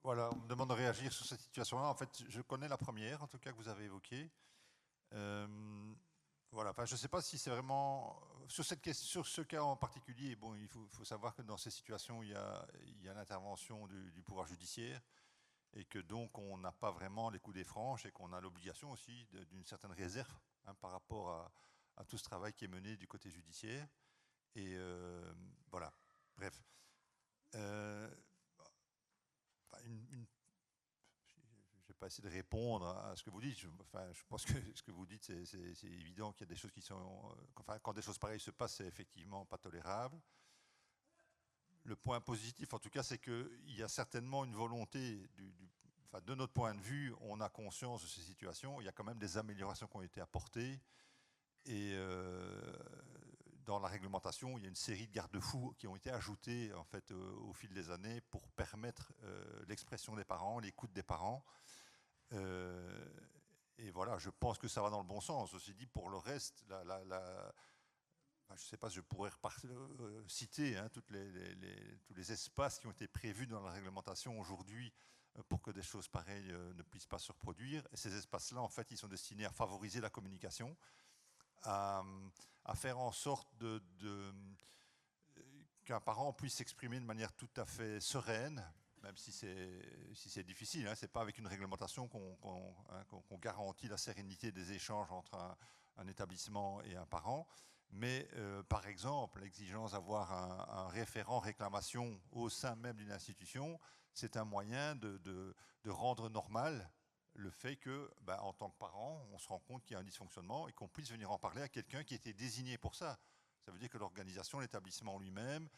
Voilà, on me demande de réagir sur cette situation-là. En fait, je connais la première, en tout cas, que vous avez évoquée. Voilà, enfin, je ne sais pas si c'est vraiment... Sur ce cas en particulier, bon, il faut savoir que dans ces situations, il y a l'intervention du pouvoir judiciaire et que donc on n'a pas vraiment les coups des franches et qu'on a l'obligation aussi d'une certaine réserve par rapport à tout ce travail qui est mené du côté judiciaire. Et voilà, bref. Je ne vais pas essayer de répondre à ce que vous dites. Je pense que ce que vous dites, c'est évident qu'il y a des choses qui sont... quand des choses pareilles se passent, c'est effectivement pas tolérable. Le point positif, en tout cas, c'est qu'il y a certainement une volonté, de notre point de vue, on a conscience de ces situations. Il y a quand même des améliorations qui ont été apportées. Et dans la réglementation, il y a une série de garde-fous qui ont été ajoutés en fait, au fil des années pour permettre l'expression des parents, l'écoute des parents. Et voilà, je pense que ça va dans le bon sens. Ceci dit, pour le reste, je ne sais pas si je pourrais citer tous les espaces qui ont été prévus dans la réglementation aujourd'hui pour que des choses pareilles ne puissent pas se reproduire. Et ces espaces-là, en fait, ils sont destinés à favoriser la communication, à faire en sorte qu'un parent puisse s'exprimer de manière tout à fait sereine, même si c'est difficile. Ce n'est pas avec une réglementation qu'on garantit la sérénité des échanges entre un établissement et un parent. Mais par exemple, l'exigence d'avoir un référent réclamation au sein même d'une institution, c'est un moyen de rendre normal le fait que, en tant que parent, on se rend compte qu'il y a un dysfonctionnement et qu'on puisse venir en parler à quelqu'un qui était désigné pour ça. Ça veut dire que l'organisation, l'établissement lui-même,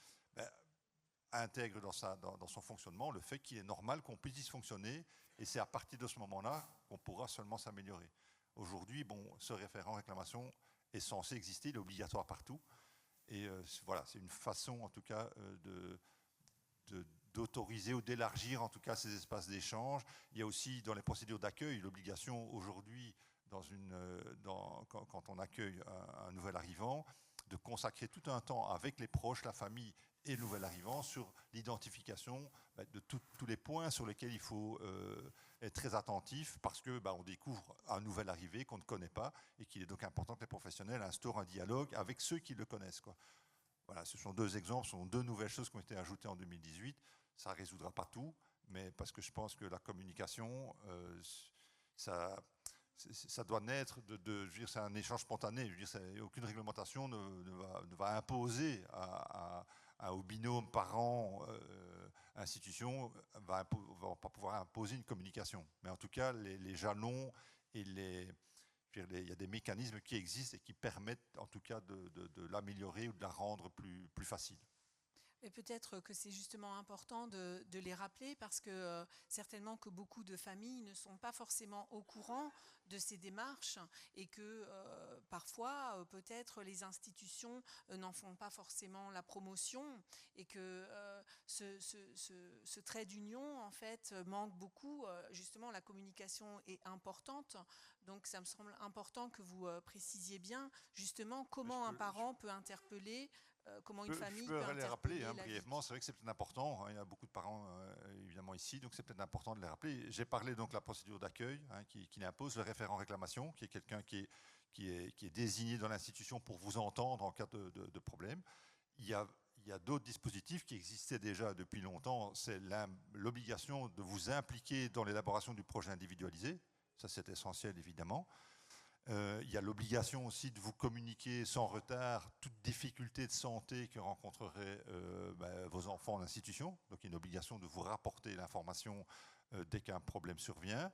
intègre dans son fonctionnement le fait qu'il est normal qu'on puisse dysfonctionner, et c'est à partir de ce moment-là qu'on pourra seulement s'améliorer. Aujourd'hui, ce référent réclamation est censé exister, il est obligatoire partout, et voilà, c'est une façon en tout cas d'autoriser ou d'élargir en tout cas ces espaces d'échange. Il y a aussi dans les procédures d'accueil l'obligation aujourd'hui, quand on accueille un nouvel arrivant, de consacrer tout un temps avec les proches, la famille et le nouvel arrivant sur l'identification de tous les points sur lesquels il faut être très attentif, parce que on découvre un nouvel arrivé qu'on ne connaît pas et qu'il est donc important que les professionnels instaurent un dialogue avec ceux qui le connaissent, quoi. Voilà, ce sont 2 exemples, ce sont 2 nouvelles choses qui ont été ajoutées en 2018. Ça ne résoudra pas tout, mais parce que je pense que la communication, ça doit naître c'est un échange spontané. Je veux dire, aucune réglementation ne va imposer au binôme parents-institution, va pas pouvoir imposer une communication. Mais en tout cas, les jalons et il y a des mécanismes qui existent et qui permettent en tout cas de l'améliorer ou de la rendre plus facile. Et peut-être que c'est justement important de les rappeler parce que certainement que beaucoup de familles ne sont pas forcément au courant de ces démarches et que parfois peut-être les institutions n'en font pas forcément la promotion et que ce trait d'union en fait manque beaucoup. Justement, la communication est importante, donc ça me semble important que vous précisiez bien justement comment un parent peut interpeller. Comment une famille peut les rappeler interpeller brièvement. C'est vrai que c'est peut-être important. Il y a beaucoup de parents évidemment ici, donc c'est peut-être important de les rappeler. J'ai parlé donc de la procédure d'accueil qui impose le référent réclamation, qui est quelqu'un qui est désigné dans l'institution pour vous entendre en cas de problème. Il y a d'autres dispositifs qui existaient déjà depuis longtemps. C'est l'obligation de vous impliquer dans l'élaboration du projet individualisé. Ça, c'est essentiel évidemment. Il y a l'obligation aussi de vous communiquer sans retard toute difficulté de santé que rencontreraient vos enfants en institution. Donc il y a une obligation de vous rapporter l'information dès qu'un problème survient.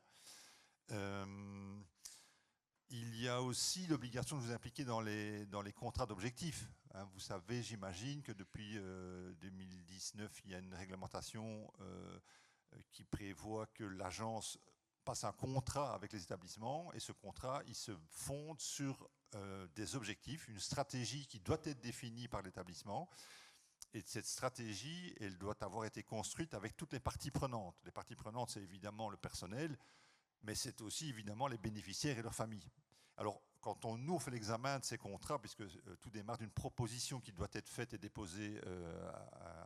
Il y a aussi l'obligation de vous impliquer dans les contrats d'objectifs. Vous savez, j'imagine que depuis 2019, il y a une réglementation qui prévoit que l'agence passe un contrat avec les établissements et ce contrat, il se fonde sur des objectifs, une stratégie qui doit être définie par l'établissement. Et cette stratégie, elle doit avoir été construite avec toutes les parties prenantes. Les parties prenantes, c'est évidemment le personnel, mais c'est aussi évidemment les bénéficiaires et leurs familles. Alors, quand nous fait l'examen de ces contrats, puisque tout démarre d'une proposition qui doit être faite et déposée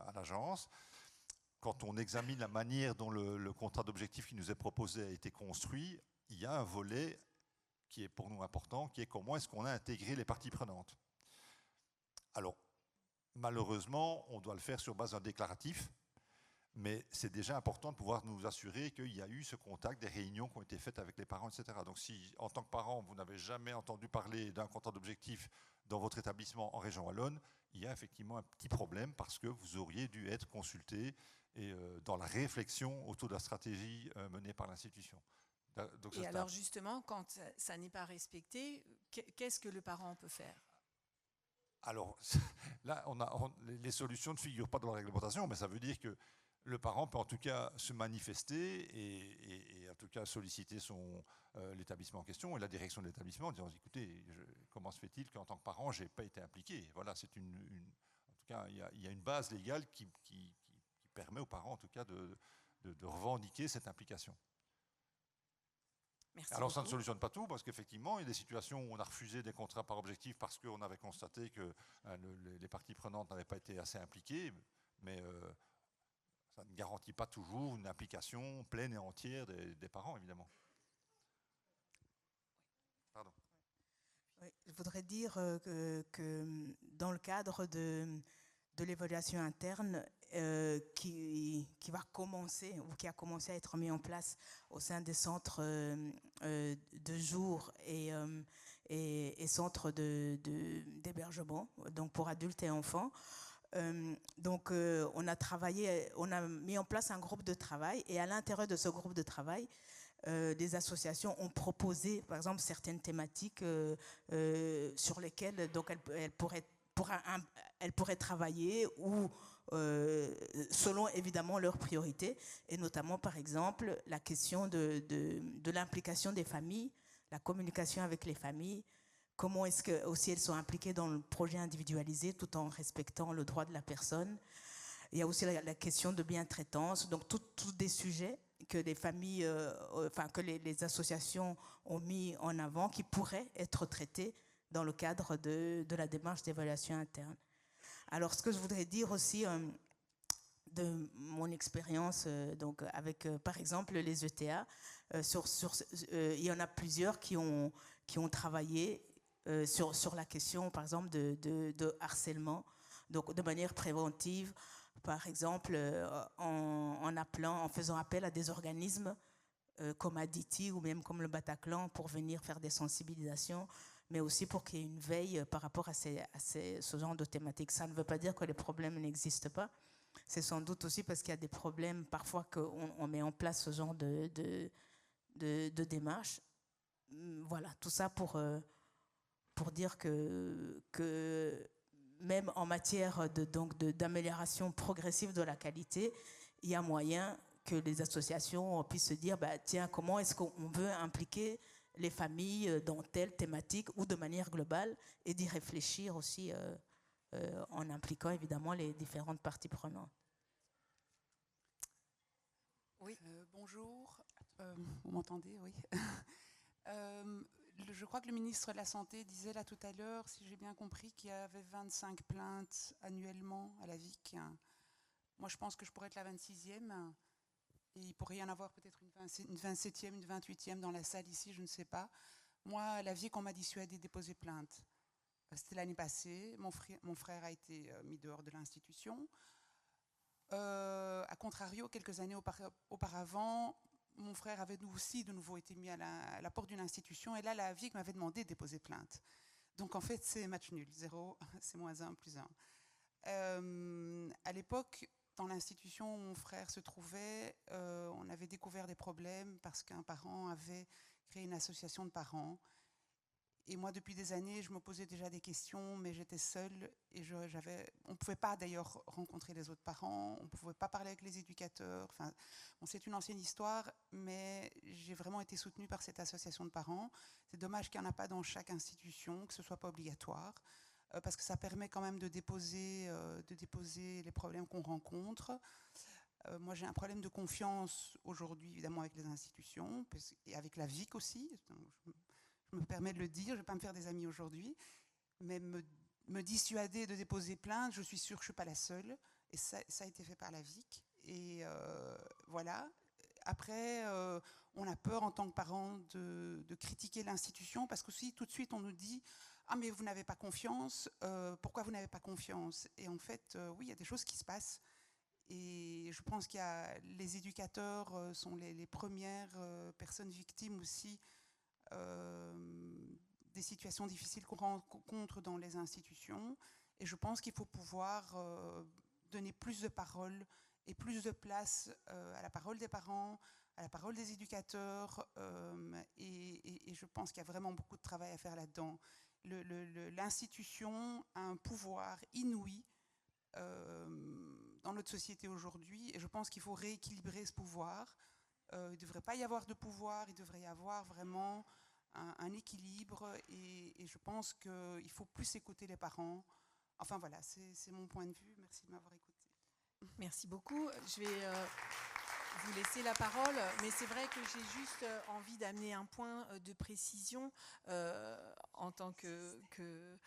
à l'agence, quand on examine la manière dont le contrat d'objectif qui nous est proposé a été construit, il y a un volet qui est pour nous important, qui est comment est-ce qu'on a intégré les parties prenantes. Alors, malheureusement, on doit le faire sur base d'un déclaratif, mais c'est déjà important de pouvoir nous assurer qu'il y a eu ce contact, des réunions qui ont été faites avec les parents, etc. Donc si, en tant que parent, vous n'avez jamais entendu parler d'un contrat d'objectif dans votre établissement en région wallonne, il y a effectivement un petit problème parce que vous auriez dû être consulté et dans la réflexion autour de la stratégie menée par l'institution. Donc, et alors justement, quand ça n'est pas respecté, qu'est-ce que le parent peut faire ? Alors là, les solutions ne figurent pas dans la réglementation, mais ça veut dire que le parent peut en tout cas se manifester et en tout cas solliciter l'établissement en question et la direction de l'établissement en disant écoutez, comment se fait-il qu'en tant que parent, je n'ai pas été impliqué ? Voilà, en tout cas, il y a une base légale qui permet aux parents en tout cas de revendiquer cette implication. Merci Alors beaucoup. ça ne solutionne pas tout parce qu'effectivement, il y a des situations où on a refusé des contrats par objectif parce qu'on avait constaté que les parties prenantes n'avaient pas été assez impliquées, mais ça ne garantit pas toujours une implication pleine et entière des parents, évidemment. Pardon. Oui, je voudrais dire que dans le cadre de l'évaluation interne qui va commencer ou qui a commencé à être mis en place au sein des centres de jour et centres d'hébergement, donc pour adultes et enfants. On a mis en place un groupe de travail et à l'intérieur de ce groupe de travail, des associations ont proposé, par exemple, certaines thématiques sur lesquelles donc elles pourraient travailler ou selon évidemment leurs priorités, et notamment par exemple la question de l'implication des familles, la communication avec les familles, comment est-ce que aussi elles sont impliquées dans le projet individualisé tout en respectant le droit de la personne. Il y a aussi la question de bientraitance, donc tous des sujets que les familles, que les associations ont mis en avant qui pourraient être traités dans le cadre de la démarche d'évaluation interne. Alors, ce que je voudrais dire aussi de mon expérience donc avec, par exemple, les ETA, il y en a plusieurs qui ont travaillé sur la question, par exemple, de harcèlement, donc de manière préventive, par exemple, en faisant appel à des organismes comme Aditi ou même comme le Bataclan pour venir faire des sensibilisations, mais aussi pour qu'il y ait une veille par rapport à ce genre de thématiques. Ça ne veut pas dire que les problèmes n'existent pas. C'est sans doute aussi parce qu'il y a des problèmes parfois qu'on met en place ce genre de démarche. Voilà, tout ça pour dire que même en matière d'amélioration progressive de la qualité, il y a moyen que les associations puissent se dire, tiens, comment est-ce qu'on veut impliquer les familles dans telle thématique ou de manière globale, et d'y réfléchir aussi en impliquant évidemment les différentes parties prenantes. Oui, bonjour. Vous m'entendez? Oui. Je crois que le ministre de la Santé disait là tout à l'heure, si j'ai bien compris, qu'il y avait 25 plaintes annuellement à la VIC. Moi, je pense que je pourrais être la 26e. Et il pourrait y en avoir peut-être une 27e, une 28e dans la salle ici, je ne sais pas. Moi, à la VIC, on m'a dissuadé de déposer plainte. C'était l'année passée. Mon frère a été mis dehors de l'institution. A contrario, quelques années auparavant, mon frère avait aussi de nouveau été mis à la porte d'une institution. Et là, la VIC m'avait demandé de déposer plainte. Donc, en fait, c'est match nul. 0, c'est -1, +1. À l'époque, dans l'institution où mon frère se trouvait, on avait découvert des problèmes parce qu'un parent avait créé une association de parents. Et moi, depuis des années, je me posais déjà des questions, mais j'étais seule et on ne pouvait pas d'ailleurs rencontrer les autres parents, on ne pouvait pas parler avec les éducateurs. Enfin, bon, c'est une ancienne histoire, mais j'ai vraiment été soutenue par cette association de parents. C'est dommage qu'il n'y en a pas dans chaque institution, que ce ne soit pas obligatoire, parce que ça permet quand même de déposer les problèmes qu'on rencontre. Moi, j'ai un problème de confiance aujourd'hui, évidemment, avec les institutions, et avec la VIC aussi. Je me permets de le dire, je ne vais pas me faire des amis aujourd'hui, mais me dissuader de déposer plainte, je suis sûre que je ne suis pas la seule, et ça a été fait par la VIC. Et voilà. Après, on a peur en tant que parents de critiquer l'institution, parce qu'aussi, tout de suite, on nous dit « Ah, mais vous n'avez pas confiance, pourquoi vous n'avez pas confiance ?» Et en fait, oui, il y a des choses qui se passent. Et je pense qu'il y a les éducateurs sont les premières personnes victimes aussi des situations difficiles qu'on rencontre dans les institutions. Et je pense qu'il faut pouvoir donner plus de parole et plus de place à la parole des parents, à la parole des éducateurs. Et je pense qu'il y a vraiment beaucoup de travail à faire là-dedans. L'institution a un pouvoir inouï dans notre société aujourd'hui. Et je pense qu'il faut rééquilibrer ce pouvoir. Il ne devrait pas y avoir de pouvoir, il devrait y avoir vraiment un équilibre et je pense qu'il faut plus écouter les parents. Enfin voilà, c'est mon point de vue. Merci de m'avoir écouté. Merci beaucoup. Je vais vous laisser la parole, mais c'est vrai que j'ai juste envie d'amener un point de précision en tant que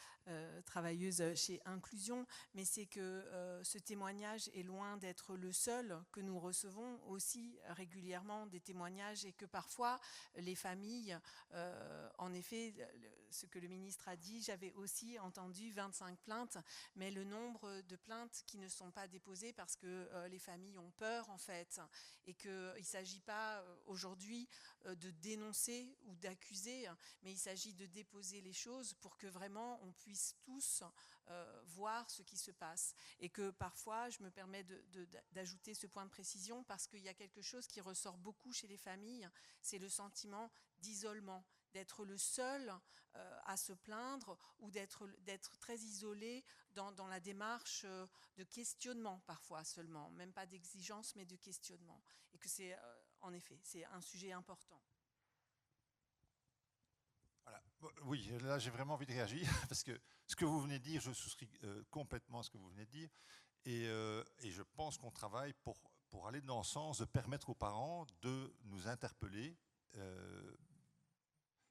travailleuse chez Inclusion, mais c'est que ce témoignage est loin d'être le seul, que nous recevons aussi régulièrement des témoignages et que parfois les familles, en effet, ce que le ministre a dit, j'avais aussi entendu 25 plaintes, mais le nombre de plaintes qui ne sont pas déposées parce que les familles ont peur en fait, et qu'il ne s'agit pas aujourd'hui de dénoncer ou d'accuser, mais il s'agit de déposer les choses pour que vraiment on puisse tous voir ce qui se passe. Et que parfois, je me permets d'ajouter ce point de précision parce qu'il y a quelque chose qui ressort beaucoup chez les familles, c'est le sentiment d'isolement, d'être le seul à se plaindre ou d'être très isolé dans la démarche de questionnement parfois seulement, même pas d'exigence mais de questionnement. Et que c'est, en effet, c'est un sujet important. Voilà. Oui, là j'ai vraiment envie de réagir parce que ce que vous venez de dire, je souscris complètement à ce que vous venez de dire et je pense qu'on travaille pour aller dans le sens de permettre aux parents de nous interpeller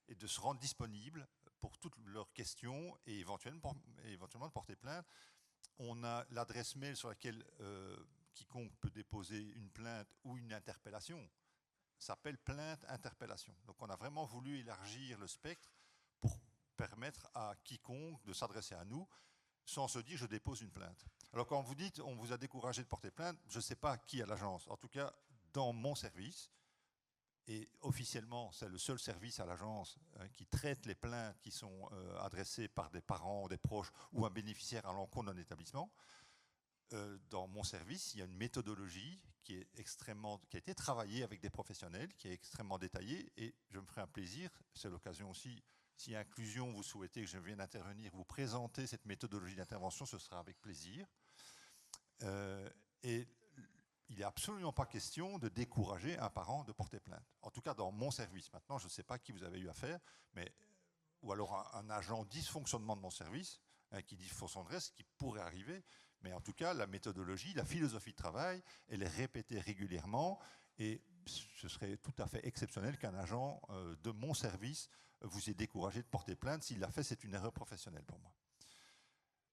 et de se rendre disponibles pour toutes leurs questions et éventuellement de porter plainte. On a l'adresse mail sur laquelle quiconque peut déposer une plainte ou une interpellation. S'appelle plainte-interpellation. Donc on a vraiment voulu élargir le spectre pour permettre à quiconque de s'adresser à nous sans se dire je dépose une plainte. Alors quand vous dites on vous a découragé de porter plainte, je ne sais pas qui à l'agence. En tout cas, dans mon service, et officiellement c'est le seul service à l'agence qui traite les plaintes qui sont adressées par des parents, des proches ou un bénéficiaire à l'encontre d'un établissement. Dans mon service, il y a une méthodologie qui a été travaillée avec des professionnels, qui est extrêmement détaillée, et je me ferai un plaisir, c'est l'occasion aussi si inclusion, vous souhaitez que je vienne intervenir, vous présenter cette méthodologie d'intervention, ce sera avec plaisir. Et il n'est absolument pas question de décourager un parent de porter plainte. En tout cas, dans mon service. Maintenant, je ne sais pas qui vous avez eu affaire, mais, ou alors un agent dysfonctionnement de mon service, qui dysfonctionnerait, ce qui pourrait arriver. Mais en tout cas, la méthodologie, la philosophie de travail, elle est répétée régulièrement. Et ce serait tout à fait exceptionnel qu'un agent de mon service vous ait découragé de porter plainte. S'il l'a fait, c'est une erreur professionnelle pour moi.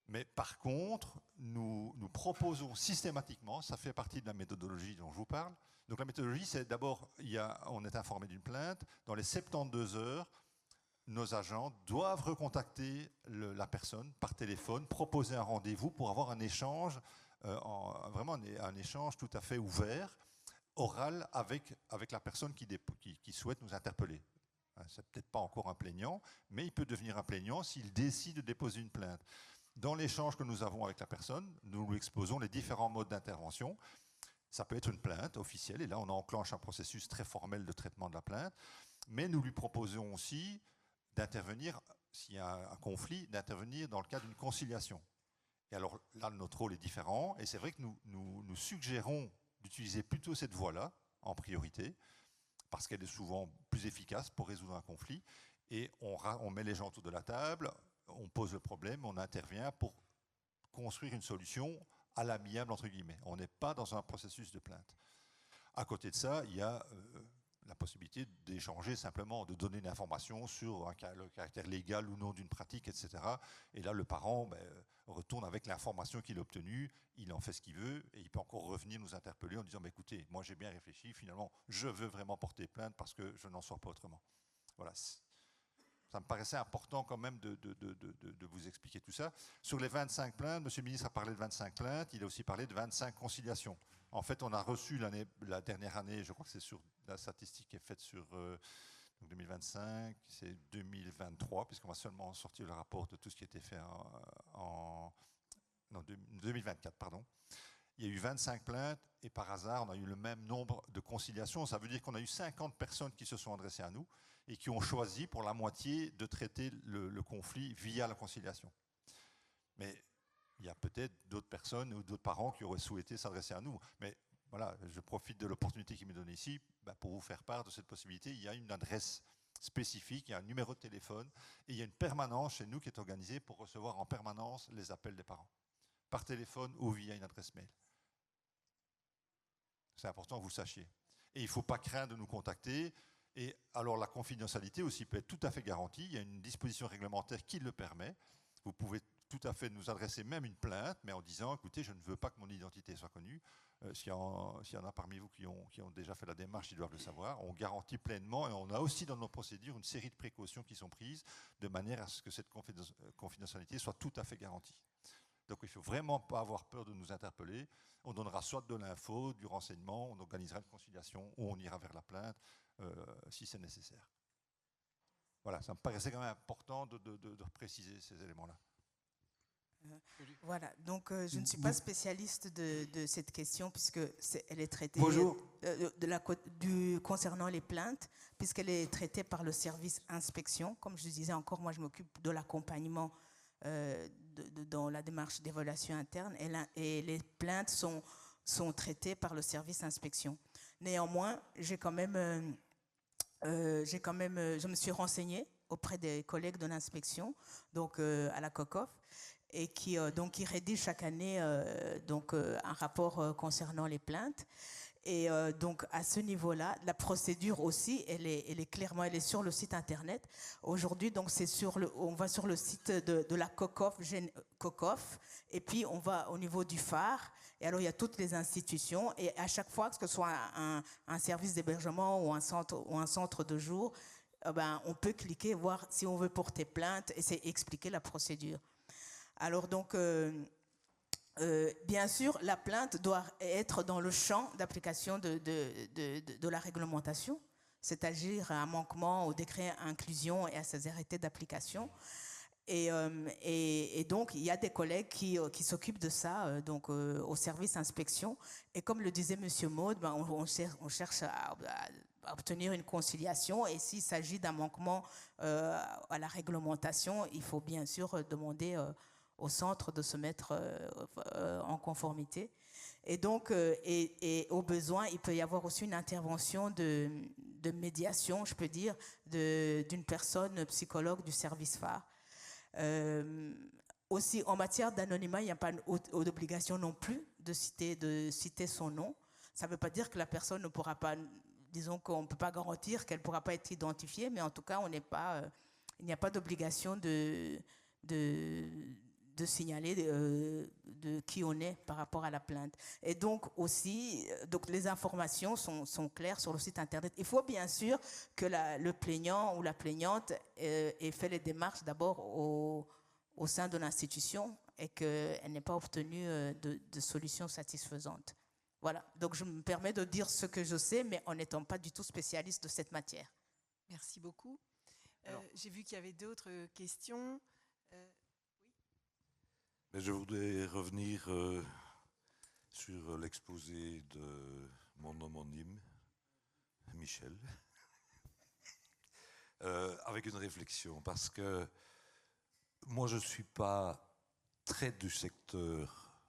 Mais par contre, nous proposons systématiquement, ça fait partie de la méthodologie dont je vous parle. Donc la méthodologie, c'est d'abord, on est informé d'une plainte. Dans les 72 heures, nos agents doivent recontacter la personne par téléphone, proposer un rendez-vous pour avoir un échange, vraiment un échange tout à fait ouvert, oral, avec la personne qui souhaite nous interpeller. C'est peut-être pas encore un plaignant, mais il peut devenir un plaignant s'il décide de déposer une plainte. Dans l'échange que nous avons avec la personne, nous lui exposons les différents modes d'intervention. Ça peut être une plainte officielle, et là on enclenche un processus très formel de traitement de la plainte, mais nous lui proposons aussi d'intervenir, s'il y a un conflit, d'intervenir dans le cadre d'une conciliation. Et alors là, notre rôle est différent, et c'est vrai que nous suggérons d'utiliser plutôt cette voie-là, en priorité, parce qu'elle est souvent plus efficace pour résoudre un conflit, et on met les gens autour de la table, on pose le problème, on intervient pour construire une solution à l'amiable, entre guillemets. On n'est pas dans un processus de plainte. À côté de ça, il y a la possibilité d'échanger simplement, de donner une information sur le caractère légal ou non d'une pratique, etc. Et là, le parent retourne avec l'information qu'il a obtenue, il en fait ce qu'il veut, et il peut encore revenir nous interpeller en disant écoutez, moi j'ai bien réfléchi, finalement, je veux vraiment porter plainte parce que je n'en sors pas autrement. Voilà. Ça me paraissait important quand même de vous expliquer tout ça. Sur les 25 plaintes, M. le ministre a parlé de 25 plaintes, il a aussi parlé de 25 conciliations. En fait, on a reçu la dernière année, je crois que c'est sur la statistique qui est faite sur 2025, c'est 2023, puisqu'on va seulement sortir le rapport de tout ce qui a été fait en 2024, pardon. Il y a eu 25 plaintes et par hasard, on a eu le même nombre de conciliations. Ça veut dire qu'on a eu 50 personnes qui se sont adressées à nous et qui ont choisi pour la moitié de traiter le conflit via la conciliation. Mais il y a peut-être d'autres personnes ou d'autres parents qui auraient souhaité s'adresser à nous. Mais voilà, je profite de l'opportunité qui m'est donnée ici pour vous faire part de cette possibilité. Il y a une adresse spécifique, il y a un numéro de téléphone et il y a une permanence chez nous qui est organisée pour recevoir en permanence les appels des parents, par téléphone ou via une adresse mail. C'est important que vous le sachiez. Et il ne faut pas craindre de nous contacter. Et alors la confidentialité aussi peut être tout à fait garantie. Il y a une disposition réglementaire qui le permet. Vous pouvez tout à fait nous adresser même une plainte, mais en disant, écoutez, je ne veux pas que mon identité soit connue. S'il y en a parmi vous qui ont déjà fait la démarche, ils doivent le savoir. On garantit pleinement, et on a aussi dans nos procédures une série de précautions qui sont prises de manière à ce que cette confidentialité soit tout à fait garantie. Donc il ne faut vraiment pas avoir peur de nous interpeller. On donnera soit de l'info, du renseignement, on organisera une conciliation ou on ira vers la plainte si c'est nécessaire. Voilà, ça me paraissait quand même important de préciser ces éléments-là. Voilà, donc je ne suis pas spécialiste de cette question puisque elle est traitée concernant les plaintes, puisqu'elle est traitée par le service inspection. Comme je disais encore, moi je m'occupe de l'accompagnement dans la démarche d'évaluation interne et les plaintes sont traitées par le service inspection. Néanmoins, je me suis renseignée auprès des collègues de l'inspection, donc à la COCOF, et qui rédige chaque année un rapport concernant les plaintes. Et donc à ce niveau-là, la procédure aussi, elle est sur le site internet. Aujourd'hui, donc on va sur le site de la COCOF, et puis on va au niveau du phare. Et alors il y a toutes les institutions, et à chaque fois, que ce soit un service d'hébergement ou un centre de jour, on peut cliquer, voir si on veut porter plainte, et c'est expliquer la procédure. Alors donc, bien sûr, la plainte doit être dans le champ d'application de la réglementation, c'est-à-dire à un manquement au décret inclusion et à ses arrêtés d'application. Et donc, il y a des collègues qui s'occupent de ça au service inspection. Et comme le disait M. Maud, on cherche obtenir une conciliation. Et s'il s'agit d'un manquement à la réglementation, il faut bien sûr demander au centre de se mettre en conformité. Et donc, et au besoin, il peut y avoir aussi une intervention de médiation, je peux dire, d'une personne psychologue du service phare. Aussi, en matière d'anonymat, il n'y a pas d'obligation non plus de citer son nom. Ça ne veut pas dire que la personne ne pourra pas, disons qu'on ne peut pas garantir qu'elle ne pourra pas être identifiée, mais en tout cas, il n'y a pas d'obligation de signaler de qui on est par rapport à la plainte. Et donc aussi, les informations sont claires sur le site internet. Il faut bien sûr que le plaignant ou la plaignante ait fait les démarches d'abord au sein de l'institution et qu'elle n'ait pas obtenu de solution satisfaisante. Voilà, donc je me permets de dire ce que je sais, mais en n'étant pas du tout spécialiste de cette matière. Merci beaucoup. J'ai vu qu'il y avait d'autres questions. Mais je voudrais revenir sur l'exposé de mon homonyme, Michel, avec une réflexion, parce que moi je ne suis pas très du secteur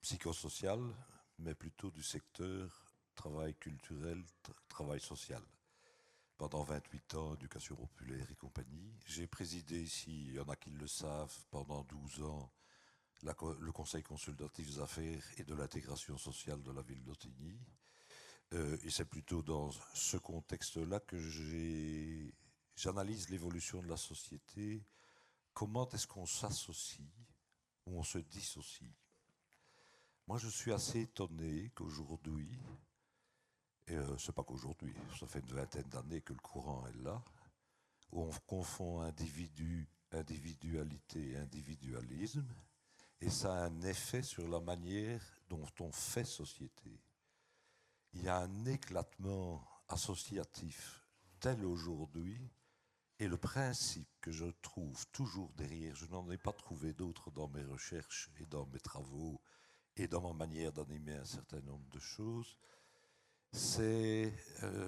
psychosocial, mais plutôt du secteur travail culturel, travail social. Pendant 28 ans, éducation populaire et compagnie. J'ai présidé ici, il y en a qui le savent, pendant 12 ans, le Conseil consultatif des affaires et de l'intégration sociale de la ville d'Ottignies. Et c'est plutôt dans ce contexte-là que j'analyse l'évolution de la société. Comment est-ce qu'on s'associe ou on se dissocie? Moi, je suis assez étonné qu'aujourd'hui, et c'est pas qu'aujourd'hui, ça fait une vingtaine d'années que le courant est là, où on confond individu, individualité et individualisme, et ça a un effet sur la manière dont on fait société. Il y a un éclatement associatif tel aujourd'hui, et le principe que je trouve toujours derrière, je n'en ai pas trouvé d'autres dans mes recherches et dans mes travaux et dans ma manière d'animer un certain nombre de choses, c'est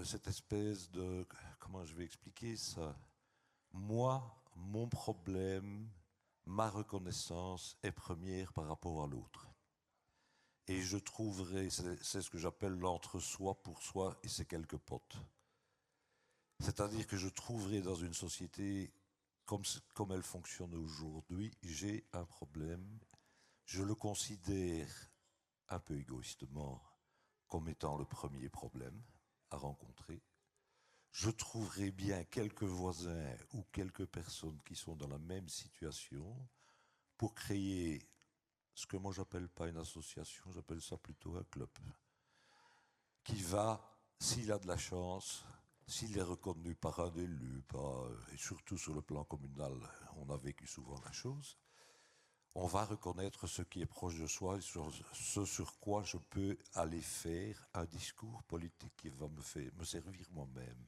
cette espèce de... Comment je vais expliquer ça? Moi, mon problème, ma reconnaissance est première par rapport à l'autre. Et je trouverai, c'est ce que j'appelle l'entre-soi pour soi et ses quelques potes. C'est-à-dire que je trouverai dans une société comme elle fonctionne aujourd'hui, j'ai un problème. Je le considère un peu égoïstement comme étant le premier problème à rencontrer. Je trouverai bien quelques voisins ou quelques personnes qui sont dans la même situation pour créer ce que moi j'appelle pas une association, j'appelle ça plutôt un club, qui va, s'il a de la chance, s'il est reconnu par un élu, et surtout sur le plan communal, on a vécu souvent la chose, on va reconnaître ce qui est proche de soi et ce sur quoi je peux aller faire un discours politique qui va me servir moi-même.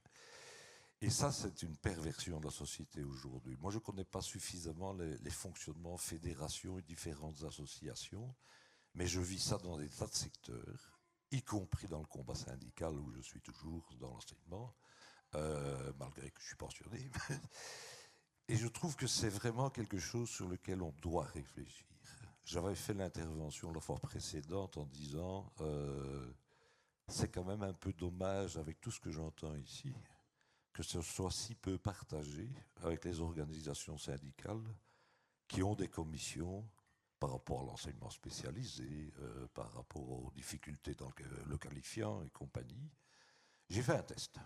Et ça, c'est une perversion de la société aujourd'hui. Moi, je ne connais pas suffisamment les fonctionnements, fédérations et différentes associations, mais je vis ça dans des tas de secteurs, y compris dans le combat syndical où je suis toujours dans l'enseignement, malgré que je suis pensionné. Et je trouve que c'est vraiment quelque chose sur lequel on doit réfléchir. J'avais fait l'intervention la fois précédente en disant c'est quand même un peu dommage avec tout ce que j'entends ici que ce soit si peu partagé avec les organisations syndicales qui ont des commissions par rapport à l'enseignement spécialisé, par rapport aux difficultés dans le qualifiant et compagnie. J'ai fait un test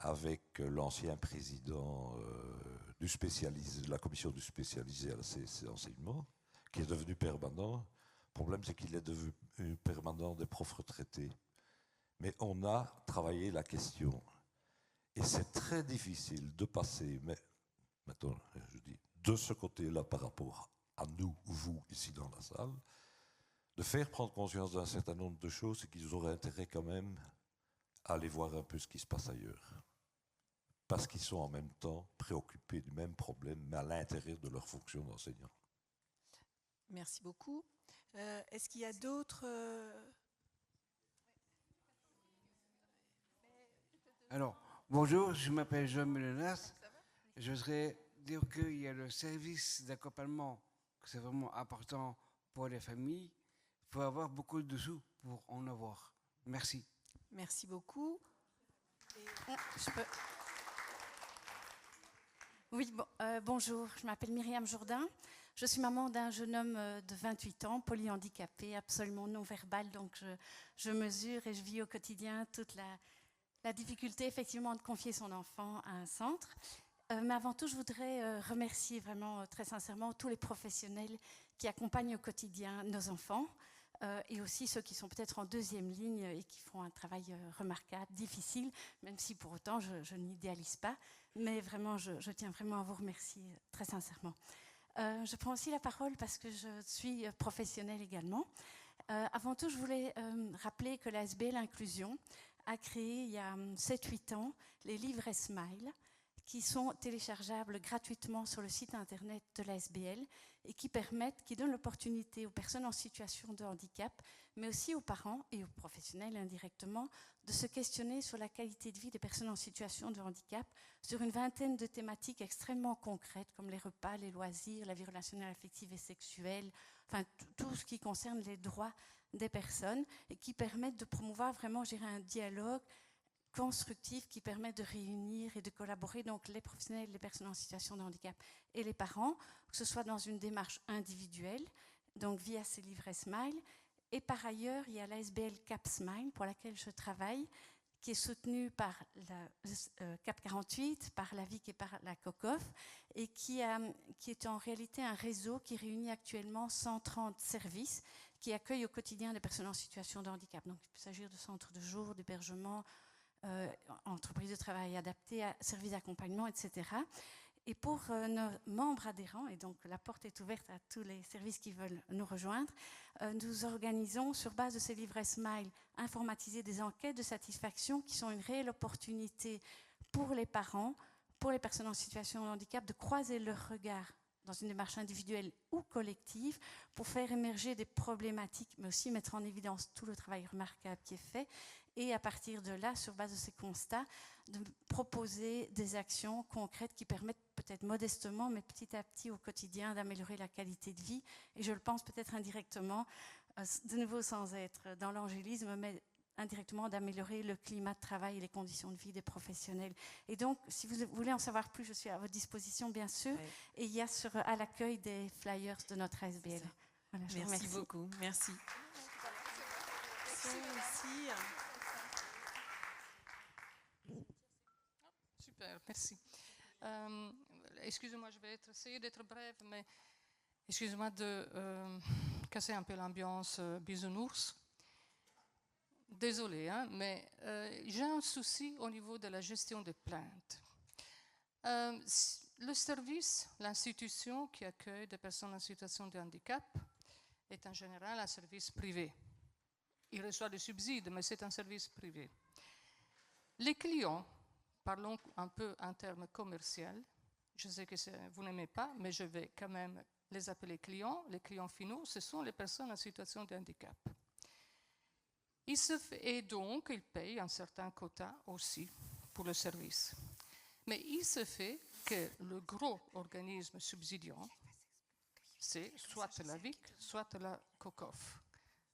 avec l'ancien président de la commission du spécialisé à la CSC Enseignement, qui est devenu permanent. Le problème, c'est qu'il est devenu permanent des profs retraités. Mais on a travaillé la question. Et c'est très difficile de passer, mais maintenant, je dis, de ce côté-là par rapport à nous, vous, ici dans la salle, de faire prendre conscience d'un certain nombre de choses et qu'ils auraient intérêt quand même à aller voir un peu ce qui se passe ailleurs. Parce qu'ils sont en même temps préoccupés du même problème, mais à l'intérieur de leur fonction d'enseignant. Merci beaucoup. Est-ce qu'il y a d'autres... Alors, bonjour, je m'appelle Jean Melenas. Je voudrais dire qu'il y a le service d'accompagnement, que c'est vraiment important pour les familles. Il faut avoir beaucoup de sous pour en avoir. Merci. Merci beaucoup. Oui, bonjour, je m'appelle Myriam Jourdain. Je suis maman d'un jeune homme de 28 ans, polyhandicapé, absolument non-verbal. Donc je mesure et je vis au quotidien toute la difficulté effectivement de confier son enfant à un centre. Mais avant tout, je voudrais remercier vraiment très sincèrement tous les professionnels qui accompagnent au quotidien nos enfants et aussi ceux qui sont peut-être en deuxième ligne et qui font un travail remarquable, difficile, même si pour autant je n'idéalise pas. Mais vraiment, je tiens vraiment à vous remercier très sincèrement. Je prends aussi la parole parce que je suis professionnelle également. Avant tout, je voulais rappeler que la SBL Inclusion a créé il y a 7-8 ans les livres Smile, qui sont téléchargeables gratuitement sur le site internet de la SBL et qui donnent l'opportunité aux personnes en situation de handicap, mais aussi aux parents et aux professionnels indirectement, de se questionner sur la qualité de vie des personnes en situation de handicap sur une vingtaine de thématiques extrêmement concrètes comme les repas, les loisirs, la vie relationnelle, affective et sexuelle, enfin tout ce qui concerne les droits des personnes et qui permettent de promouvoir vraiment, je dirais, un dialogue constructif qui permet de réunir et de collaborer donc les professionnels, les personnes en situation de handicap et les parents, que ce soit dans une démarche individuelle, donc via ces livrets Smile. Et par ailleurs, il y a la SBL Cap Smile pour laquelle je travaille, qui est soutenue par la Cap 48, par la VIC et par la COCOF, et qui est en réalité un réseau qui réunit actuellement 130 services qui accueillent au quotidien des personnes en situation de handicap. Donc il peut s'agir de centres de jour, d'hébergement, entreprises de travail adaptées, services d'accompagnement, etc. Et pour nos membres adhérents, et donc la porte est ouverte à tous les services qui veulent nous rejoindre, nous organisons sur base de ces livrets Smile informatisés des enquêtes de satisfaction qui sont une réelle opportunité pour les parents, pour les personnes en situation de handicap, de croiser leur regard dans une démarche individuelle ou collective pour faire émerger des problématiques, mais aussi mettre en évidence tout le travail remarquable qui est fait. Et à partir de là, sur base de ces constats, de proposer des actions concrètes qui permettent peut-être modestement, mais petit à petit au quotidien, d'améliorer la qualité de vie. Et je le pense peut-être indirectement, de nouveau sans être dans l'angélisme, mais indirectement d'améliorer le climat de travail et les conditions de vie des professionnels. Et donc, si vous voulez en savoir plus, je suis à votre disposition, bien sûr. Oui. Et il y a à l'accueil des flyers de notre ASBL. Voilà, merci beaucoup. Merci. Merci. Super, merci. Excusez-moi, je vais essayer d'être brève, mais excusez-moi de casser un peu l'ambiance bisounours. Désolée, hein, mais j'ai un souci au niveau de la gestion des plaintes. Le service, l'institution qui accueille des personnes en situation de handicap est en général un service privé. Il reçoit des subsides, mais c'est un service privé. Les clients, parlons un peu en termes commerciaux, je sais que vous n'aimez pas, mais je vais quand même les appeler clients. Les clients finaux, ce sont les personnes en situation de handicap. Et donc, ils payent un certain quota aussi pour le service. Mais il se fait que le gros organisme subsidiant, c'est soit la VIC, soit la COCOF.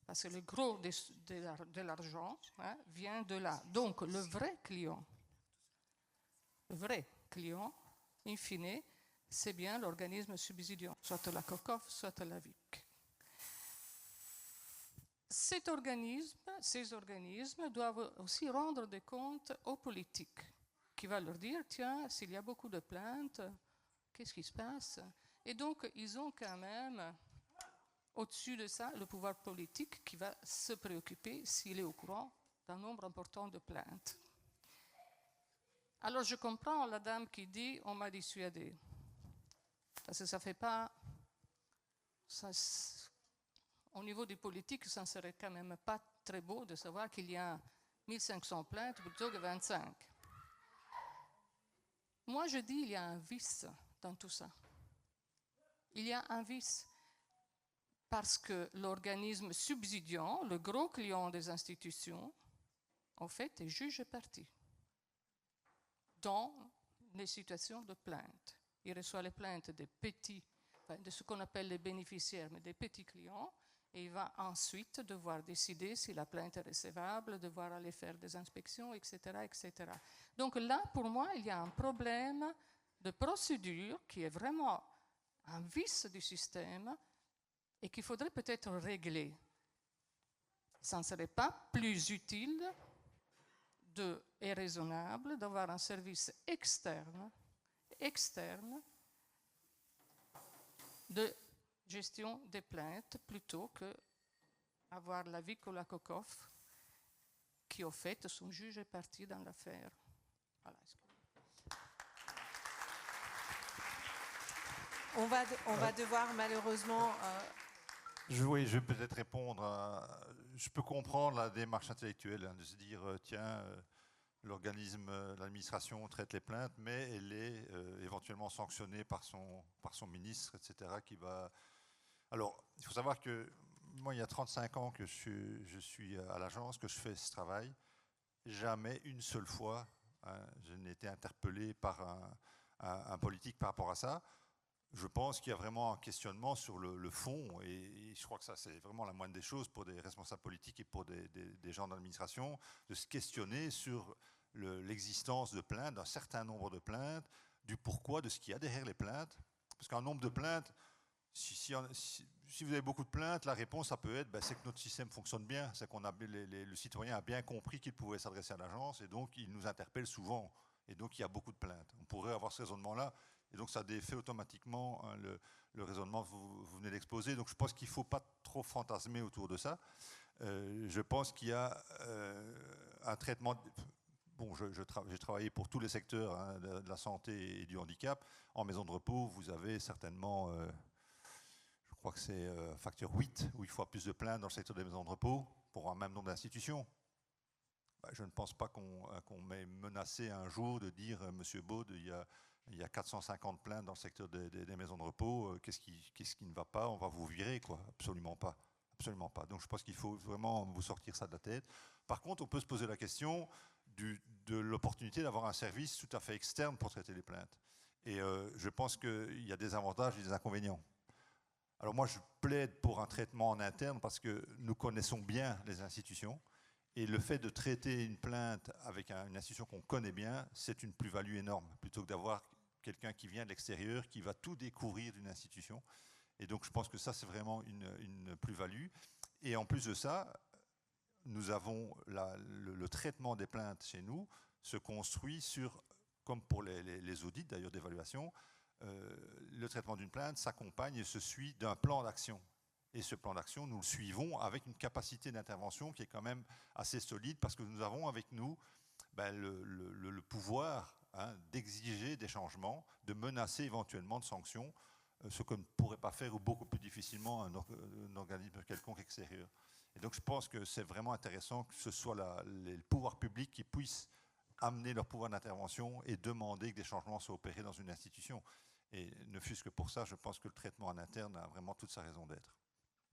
Parce que le gros de l'argent vient de là. Donc, le vrai client, in fine, c'est bien l'organisme subsidiant, soit la COCOF, soit la VIC. Ces organismes doivent aussi rendre des comptes aux politiques, qui va leur dire, tiens, s'il y a beaucoup de plaintes, qu'est-ce qui se passe? Et donc, ils ont quand même, au-dessus de ça, le pouvoir politique qui va se préoccuper, s'il est au courant, d'un nombre important de plaintes. Alors, je comprends la dame qui dit, on m'a dissuadé. Parce que ça ne fait pas... Au niveau des politiques, ça ne serait quand même pas très beau de savoir qu'il y a 1500 plaintes plutôt que 25. Moi, je dis qu'il y a un vice dans tout ça. Il y a un vice parce que l'organisme subsidiant, le gros client des institutions, en fait, est juge et partie. dans les situations de plainte. Il reçoit les plaintes des petits, de ce qu'on appelle les bénéficiaires, mais des petits clients, et il va ensuite devoir décider si la plainte est recevable, devoir aller faire des inspections, etc., etc. Donc là, pour moi, il y a un problème de procédure qui est vraiment un vice du système et qu'il faudrait peut-être régler. Ça ne serait pas plus utile et raisonnable d'avoir un service externe de gestion des plaintes plutôt que avoir la Vicola Kokoff qui, au fait, son juge est parti dans l'affaire. Voilà. On va devoir malheureusement... Je vais peut-être répondre. Je peux comprendre la démarche intellectuelle, de se dire, tiens, l'organisme, l'administration traite les plaintes, mais elle est éventuellement sanctionnée par son ministre, etc. Qui va... Alors, il faut savoir que moi, il y a 35 ans que je suis à l'agence, que je fais ce travail. Jamais une seule fois, je n'ai été interpellé par un politique par rapport à ça. Je pense qu'il y a vraiment un questionnement sur le fond, et je crois que ça, c'est vraiment la moindre des choses pour des responsables politiques et pour des gens d'administration, de se questionner sur l'existence de plaintes, d'un certain nombre de plaintes, du pourquoi, de ce qu'il y a derrière les plaintes. Parce qu'un nombre de plaintes, si vous avez beaucoup de plaintes, la réponse, ça peut être, c'est que notre système fonctionne bien, c'est qu'on le citoyen a bien compris qu'il pouvait s'adresser à l'agence, et donc il nous interpelle souvent, et donc il y a beaucoup de plaintes. On pourrait avoir ce raisonnement-là. Et donc ça défait automatiquement le raisonnement que vous venez d'exposer. Donc je pense qu'il ne faut pas trop fantasmer autour de ça. Je pense qu'il y a un traitement... Bon, j'ai travaillé pour tous les secteurs de la santé et du handicap. En maison de repos, vous avez certainement, je crois que c'est facteur 8, où il faut plus de plaintes dans le secteur des maisons de repos pour un même nombre d'institutions. Je ne pense pas qu'on m'ait menacé un jour de dire, Monsieur Baud, il y a 450 plaintes dans le secteur des maisons de repos, qu'est-ce qui ne va pas, on va vous virer, quoi. Absolument pas. Absolument pas. Donc je pense qu'il faut vraiment vous sortir ça de la tête. Par contre, on peut se poser la question de l'opportunité d'avoir un service tout à fait externe pour traiter les plaintes. Et je pense qu'il y a des avantages et des inconvénients. Alors moi, je plaide pour un traitement en interne parce que nous connaissons bien les institutions. Et le fait de traiter une plainte avec une institution qu'on connaît bien, c'est une plus-value énorme, plutôt que d'avoir quelqu'un qui vient de l'extérieur, qui va tout découvrir d'une institution. Et donc je pense que ça, c'est vraiment une plus-value. Et en plus de ça, nous avons le traitement des plaintes chez nous se construit sur, comme pour les audits d'ailleurs d'évaluation, le traitement d'une plainte s'accompagne et se suit d'un plan d'action. Et ce plan d'action, nous le suivons avec une capacité d'intervention qui est quand même assez solide parce que nous avons avec nous le pouvoir d'exiger des changements, de menacer éventuellement de sanctions, ce que ne pourrait pas faire ou beaucoup plus difficilement un organisme quelconque extérieur. Et donc je pense que c'est vraiment intéressant que ce soit les pouvoirs publics qui puissent amener leur pouvoir d'intervention et demander que des changements soient opérés dans une institution. Et ne fût-ce que pour ça, je pense que le traitement en interne a vraiment toute sa raison d'être.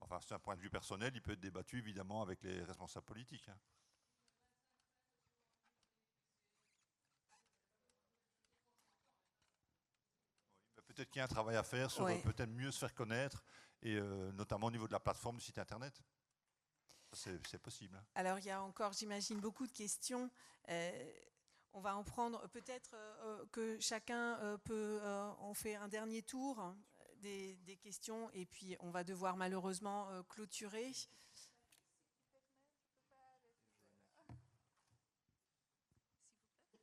Enfin, c'est un point de vue personnel, il peut être débattu évidemment avec les responsables politiques. Peut-être qu'il y a un travail à faire sur peut-être mieux se faire connaître, et notamment au niveau de la plateforme du site internet. C'est possible. Alors il y a encore, j'imagine, beaucoup de questions. On va en prendre peut-être que chacun on fait un dernier tour des questions et puis on va devoir malheureusement clôturer.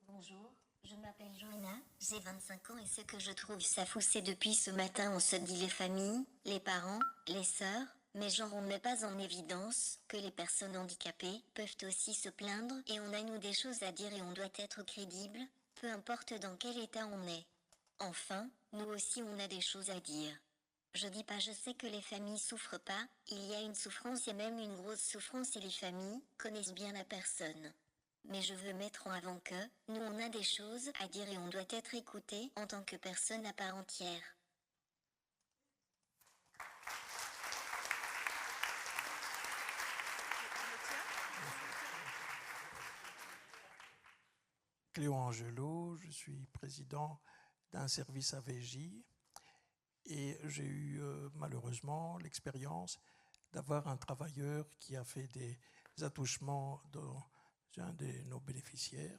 Bonjour, je m'appelle Johanna, j'ai 25 ans et ce que je trouve ça fou c'est depuis ce matin on se dit les familles, les parents, les sœurs, mais genre on ne met pas en évidence que les personnes handicapées peuvent aussi se plaindre et on a nous des choses à dire et on doit être crédible, peu importe dans quel état on est. Enfin, nous aussi on a des choses à dire. Je dis pas je sais que les familles souffrent pas, il y a une souffrance et même une grosse souffrance et les familles connaissent bien la personne. Mais je veux mettre en avant que, nous on a des choses à dire et on doit être écouté en tant que personne à part entière. Cléo Angelo, je suis président d'un service AVJ et j'ai eu malheureusement l'expérience d'avoir un travailleur qui a fait des attouchements dans un de nos bénéficiaires.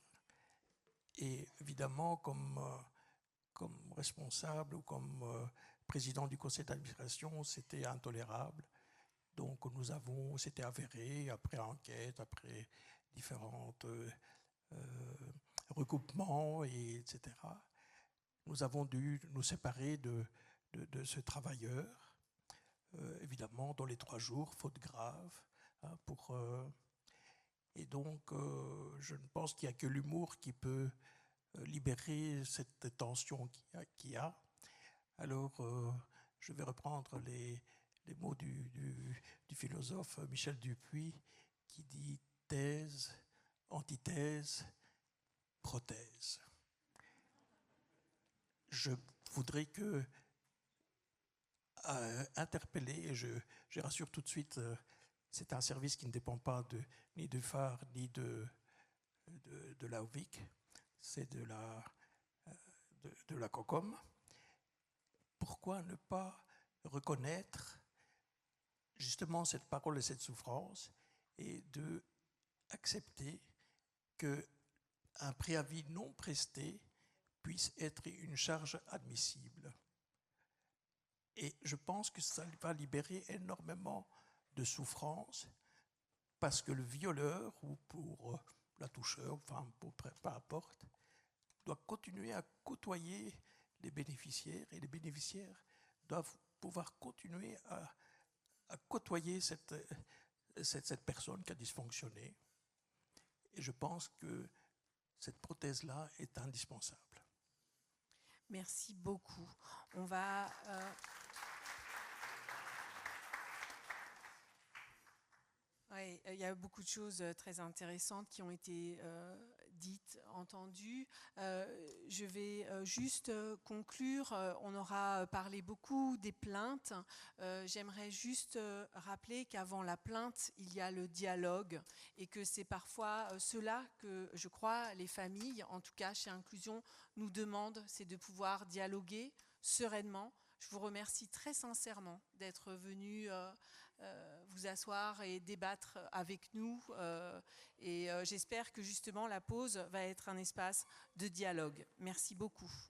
Et évidemment, comme responsable ou comme président du conseil d'administration, c'était intolérable. Donc c'était avéré après enquête, après différentes recoupements, etc. Nous avons dû nous séparer de ce travailleur, évidemment dans les 3 jours, faute grave. Hein, et donc, je ne pense qu'il n'y a que l'humour qui peut libérer cette tension qu'il y a. Alors, je vais reprendre les mots du philosophe Michel Dupuy qui dit thèse, antithèse, prothèse. Je voudrais interpeller, et je rassure tout de suite, c'est un service qui ne dépend pas ni de phare ni de la UVIC, c'est de la COCOM. Pourquoi ne pas reconnaître justement cette parole et cette souffrance et d'accepter qu'un préavis non presté puisse être une charge admissible. Et je pense que ça va libérer énormément de souffrance parce que le violeur ou pour la toucheur, enfin peu importe, doit continuer à côtoyer les bénéficiaires et les bénéficiaires doivent pouvoir continuer à côtoyer cette personne qui a dysfonctionné. Et je pense que cette prothèse-là est indispensable. Merci beaucoup. On va... Oui, il y a beaucoup de choses très intéressantes qui ont été dites, entendues. Je vais juste conclure. On aura parlé beaucoup des plaintes. J'aimerais juste rappeler qu'avant la plainte, il y a le dialogue et que c'est parfois cela que, je crois, les familles, en tout cas chez Inclusion, nous demandent, c'est de pouvoir dialoguer sereinement. Je vous remercie très sincèrement d'être venu vous asseoir et débattre avec nous. Et j'espère que justement la pause va être un espace de dialogue. Merci beaucoup.